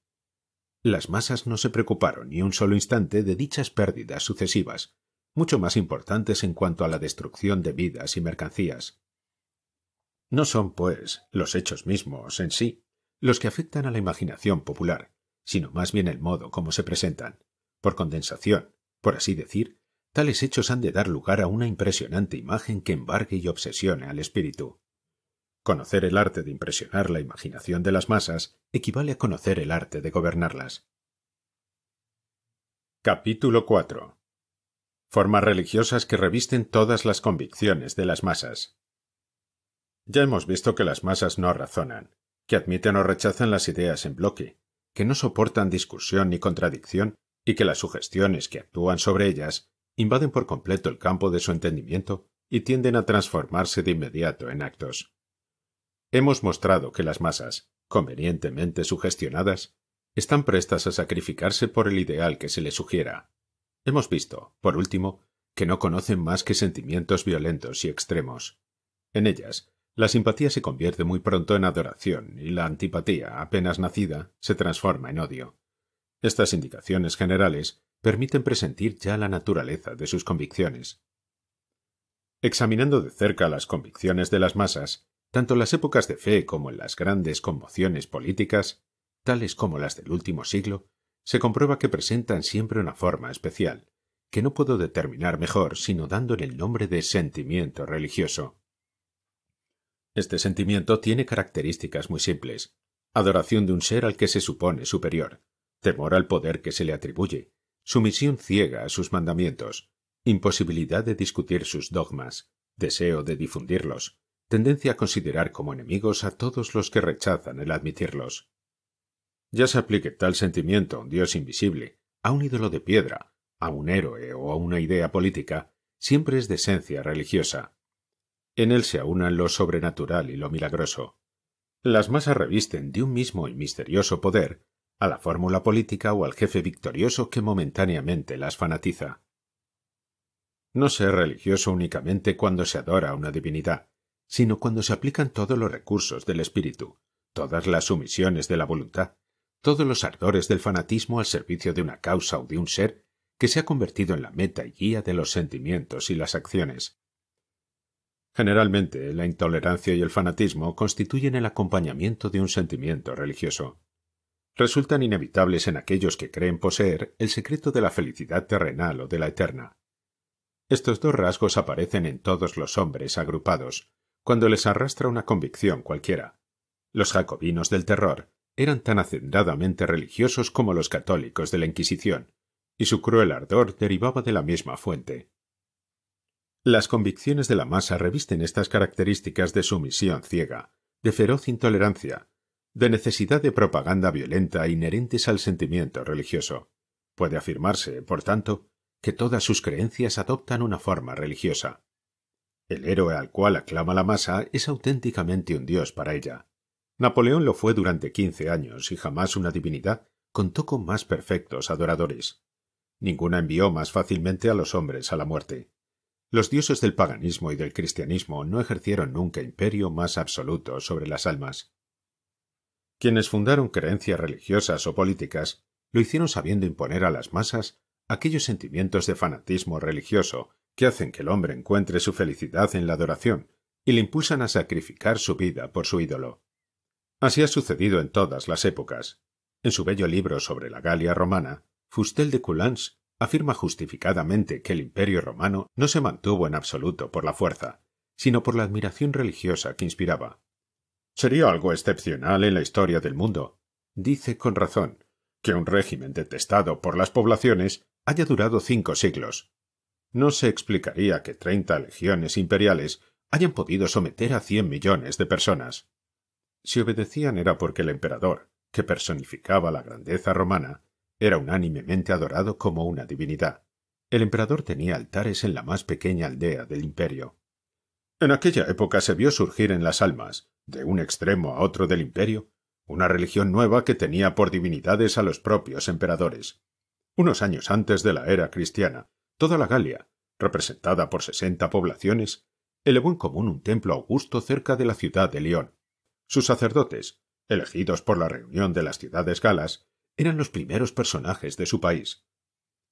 Las masas no se preocuparon ni un solo instante de dichas pérdidas sucesivas, mucho más importantes en cuanto a la destrucción de vidas y mercancías. No son, pues, los hechos mismos en sí los que afectan a la imaginación popular, sino más bien el modo como se presentan. Por condensación, por así decir, tales hechos han de dar lugar a una impresionante imagen que embargue y obsesione al espíritu. Conocer el arte de impresionar la imaginación de las masas equivale a conocer el arte de gobernarlas. Capítulo 4. Formas religiosas que revisten todas las convicciones de las masas. Ya hemos visto que las masas no razonan, que admiten o rechazan las ideas en bloque, que no soportan discusión ni contradicción y que las sugestiones que actúan sobre ellas invaden por completo el campo de su entendimiento y tienden a transformarse de inmediato en actos. Hemos mostrado que las masas, convenientemente sugestionadas, están prestas a sacrificarse por el ideal que se les sugiera. Hemos visto, por último, que no conocen más que sentimientos violentos y extremos. En ellas, la simpatía se convierte muy pronto en adoración y la antipatía, apenas nacida, se transforma en odio. Estas indicaciones generales permiten presentir ya la naturaleza de sus convicciones. Examinando de cerca las convicciones de las masas, tanto en las épocas de fe como en las grandes conmociones políticas, tales como las del último siglo, se comprueba que presentan siempre una forma especial, que no puedo determinar mejor sino dándole el nombre de sentimiento religioso. Este sentimiento tiene características muy simples: adoración de un ser al que se supone superior, temor al poder que se le atribuye, sumisión ciega a sus mandamientos, imposibilidad de discutir sus dogmas, deseo de difundirlos, tendencia a considerar como enemigos a todos los que rechazan el admitirlos. Ya se aplique tal sentimiento a un Dios invisible, a un ídolo de piedra, a un héroe o a una idea política, siempre es de esencia religiosa. En él se aunan lo sobrenatural y lo milagroso. Las masas revisten de un mismo y misterioso poder a la fórmula política o al jefe victorioso que momentáneamente las fanatiza. No se es religioso únicamente cuando se adora a una divinidad, sino cuando se aplican todos los recursos del espíritu, todas las sumisiones de la voluntad, todos los ardores del fanatismo al servicio de una causa o de un ser que se ha convertido en la meta y guía de los sentimientos y las acciones. Generalmente, la intolerancia y el fanatismo constituyen el acompañamiento de un sentimiento religioso. Resultan inevitables en aquellos que creen poseer el secreto de la felicidad terrenal o de la eterna. Estos dos rasgos aparecen en todos los hombres agrupados, cuando les arrastra una convicción cualquiera. Los jacobinos del terror eran tan acendadamente religiosos como los católicos de la Inquisición, y su cruel ardor derivaba de la misma fuente. Las convicciones de la masa revisten estas características de sumisión ciega, de feroz intolerancia, de necesidad de propaganda violenta inherentes al sentimiento religioso. Puede afirmarse, por tanto, que todas sus creencias adoptan una forma religiosa. El héroe al cual aclama la masa es auténticamente un dios para ella. Napoleón lo fue durante 15 años y jamás una divinidad contó con más perfectos adoradores. Ninguna envió más fácilmente a los hombres a la muerte. Los dioses del paganismo y del cristianismo no ejercieron nunca imperio más absoluto sobre las almas. Quienes fundaron creencias religiosas o políticas lo hicieron sabiendo imponer a las masas aquellos sentimientos de fanatismo religioso que hacen que el hombre encuentre su felicidad en la adoración y le impulsan a sacrificar su vida por su ídolo. Así ha sucedido en todas las épocas. En su bello libro sobre la Galia romana, Fustel de Coulanges afirma justificadamente que el imperio romano no se mantuvo en absoluto por la fuerza, sino por la admiración religiosa que inspiraba. Sería algo excepcional en la historia del mundo, dice con razón, que un régimen detestado por las poblaciones haya durado 5 siglos. No se explicaría que 30 legiones imperiales hayan podido someter a 100 millones de personas. Si obedecían era porque el emperador, que personificaba la grandeza romana, era unánimemente adorado como una divinidad. El emperador tenía altares en la más pequeña aldea del imperio. En aquella época se vio surgir en las almas, de un extremo a otro del imperio, una religión nueva que tenía por divinidades a los propios emperadores. Unos años antes de la era cristiana, toda la Galia, representada por 60 poblaciones, elevó en común un templo augusto cerca de la ciudad de León. Sus sacerdotes, elegidos por la reunión de las ciudades galas, eran los primeros personajes de su país.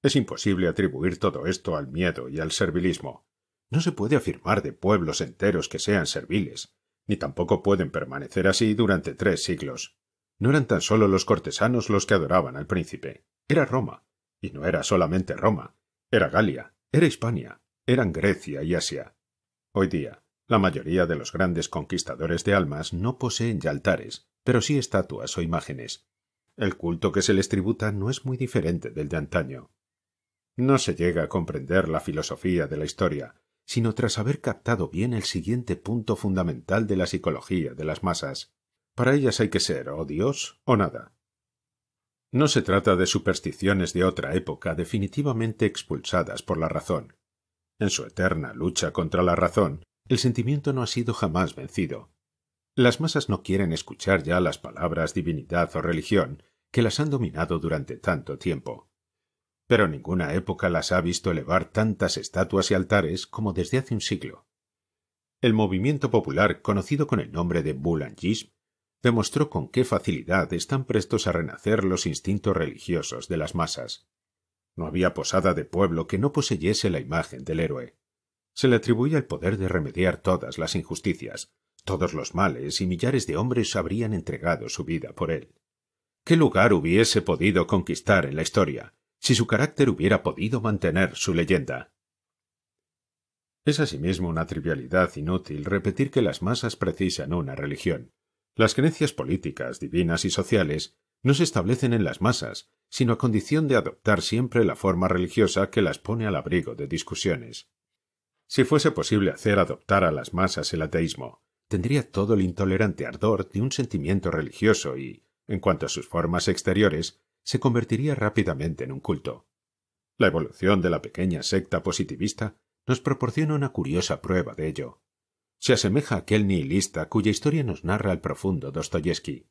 Es imposible atribuir todo esto al miedo y al servilismo. No se puede afirmar de pueblos enteros que sean serviles, ni tampoco pueden permanecer así durante 3 siglos. No eran tan solo los cortesanos los que adoraban al príncipe. Era Roma, y no era solamente Roma. Era Galia, era Hispania, eran Grecia y Asia. Hoy día, la mayoría de los grandes conquistadores de almas no poseen ya altares, pero sí estatuas o imágenes. El culto que se les tributa no es muy diferente del de antaño. No se llega a comprender la filosofía de la historia, sino tras haber captado bien el siguiente punto fundamental de la psicología de las masas. Para ellas hay que ser o Dios o nada. No se trata de supersticiones de otra época definitivamente expulsadas por la razón. En su eterna lucha contra la razón, el sentimiento no ha sido jamás vencido. Las masas no quieren escuchar ya las palabras divinidad o religión que las han dominado durante tanto tiempo. Pero ninguna época las ha visto elevar tantas estatuas y altares como desde hace un siglo. El movimiento popular, conocido con el nombre de boulangisme, demostró con qué facilidad están prestos a renacer los instintos religiosos de las masas. No había posada de pueblo que no poseyese la imagen del héroe. Se le atribuía el poder de remediar todas las injusticias, todos los males, y millares de hombres habrían entregado su vida por él. ¿Qué lugar hubiese podido conquistar en la historia si su carácter hubiera podido mantener su leyenda? Es asimismo una trivialidad inútil repetir que las masas precisan una religión. Las creencias políticas, divinas y sociales no se establecen en las masas, sino a condición de adoptar siempre la forma religiosa que las pone al abrigo de discusiones. Si fuese posible hacer adoptar a las masas el ateísmo, tendría todo el intolerante ardor de un sentimiento religioso y, en cuanto a sus formas exteriores, se convertiría rápidamente en un culto. La evolución de la pequeña secta positivista nos proporciona una curiosa prueba de ello. Se asemeja a aquel nihilista cuya historia nos narra el profundo Dostoyevsky.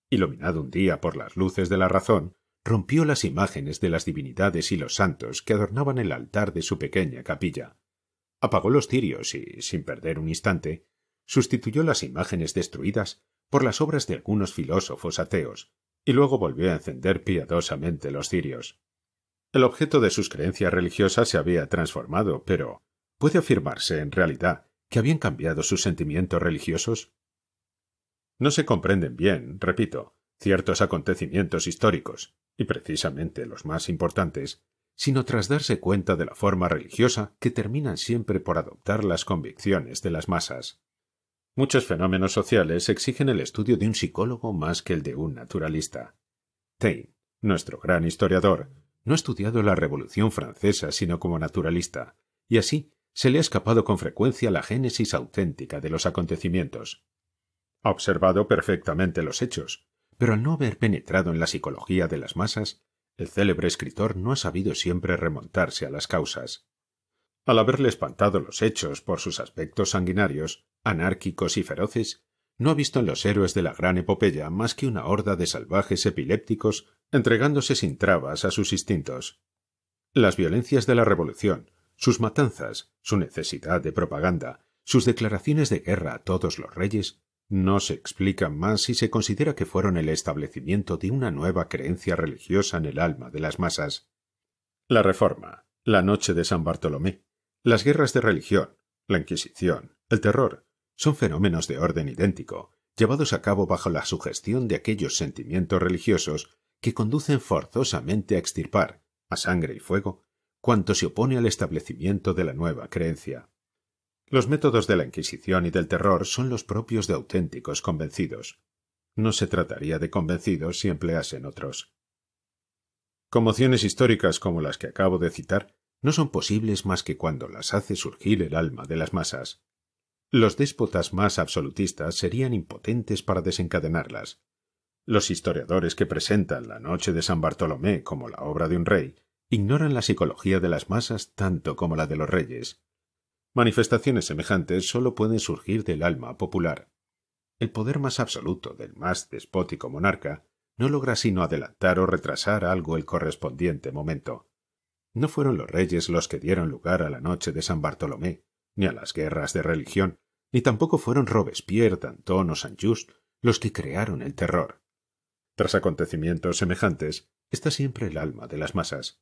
Iluminado un día por las luces de la razón, rompió las imágenes de las divinidades y los santos que adornaban el altar de su pequeña capilla. Apagó los cirios y, sin perder un instante, sustituyó las imágenes destruidas por las obras de algunos filósofos ateos, y luego volvió a encender piadosamente los cirios. El objeto de sus creencias religiosas se había transformado, pero ¿puede afirmarse, en realidad, que habían cambiado sus sentimientos religiosos? No se comprenden bien, repito, ciertos acontecimientos históricos, y precisamente los más importantes, sino tras darse cuenta de la forma religiosa que terminan siempre por adoptar las convicciones de las masas. Muchos fenómenos sociales exigen el estudio de un psicólogo más que el de un naturalista. Taine, nuestro gran historiador, no ha estudiado la Revolución Francesa sino como naturalista, y así se le ha escapado con frecuencia la génesis auténtica de los acontecimientos. Ha observado perfectamente los hechos, pero al no haber penetrado en la psicología de las masas, el célebre escritor no ha sabido siempre remontarse a las causas. Al haberle espantado los hechos por sus aspectos sanguinarios, anárquicos y feroces, no ha visto en los héroes de la gran epopeya más que una horda de salvajes epilépticos entregándose sin trabas a sus instintos. Las violencias de la revolución, sus matanzas, su necesidad de propaganda, sus declaraciones de guerra a todos los reyes, no se explican más si se considera que fueron el establecimiento de una nueva creencia religiosa en el alma de las masas. La Reforma, la Noche de San Bartolomé, las guerras de religión, la Inquisición, el terror, son fenómenos de orden idéntico, llevados a cabo bajo la sugestión de aquellos sentimientos religiosos que conducen forzosamente a extirpar, a sangre y fuego, cuanto se opone al establecimiento de la nueva creencia. Los métodos de la Inquisición y del terror son los propios de auténticos convencidos. No se trataría de convencidos si empleasen otros. Conmociones históricas como las que acabo de citar no son posibles más que cuando las hace surgir el alma de las masas. Los déspotas más absolutistas serían impotentes para desencadenarlas. Los historiadores que presentan la Noche de San Bartolomé como la obra de un rey ignoran la psicología de las masas tanto como la de los reyes. Manifestaciones semejantes sólo pueden surgir del alma popular. El poder más absoluto del más despótico monarca no logra sino adelantar o retrasar algo el correspondiente momento. No fueron los reyes los que dieron lugar a la Noche de San Bartolomé, ni a las guerras de religión, ni tampoco fueron Robespierre, Danton o Saint-Just los que crearon el terror. Tras acontecimientos semejantes está siempre el alma de las masas.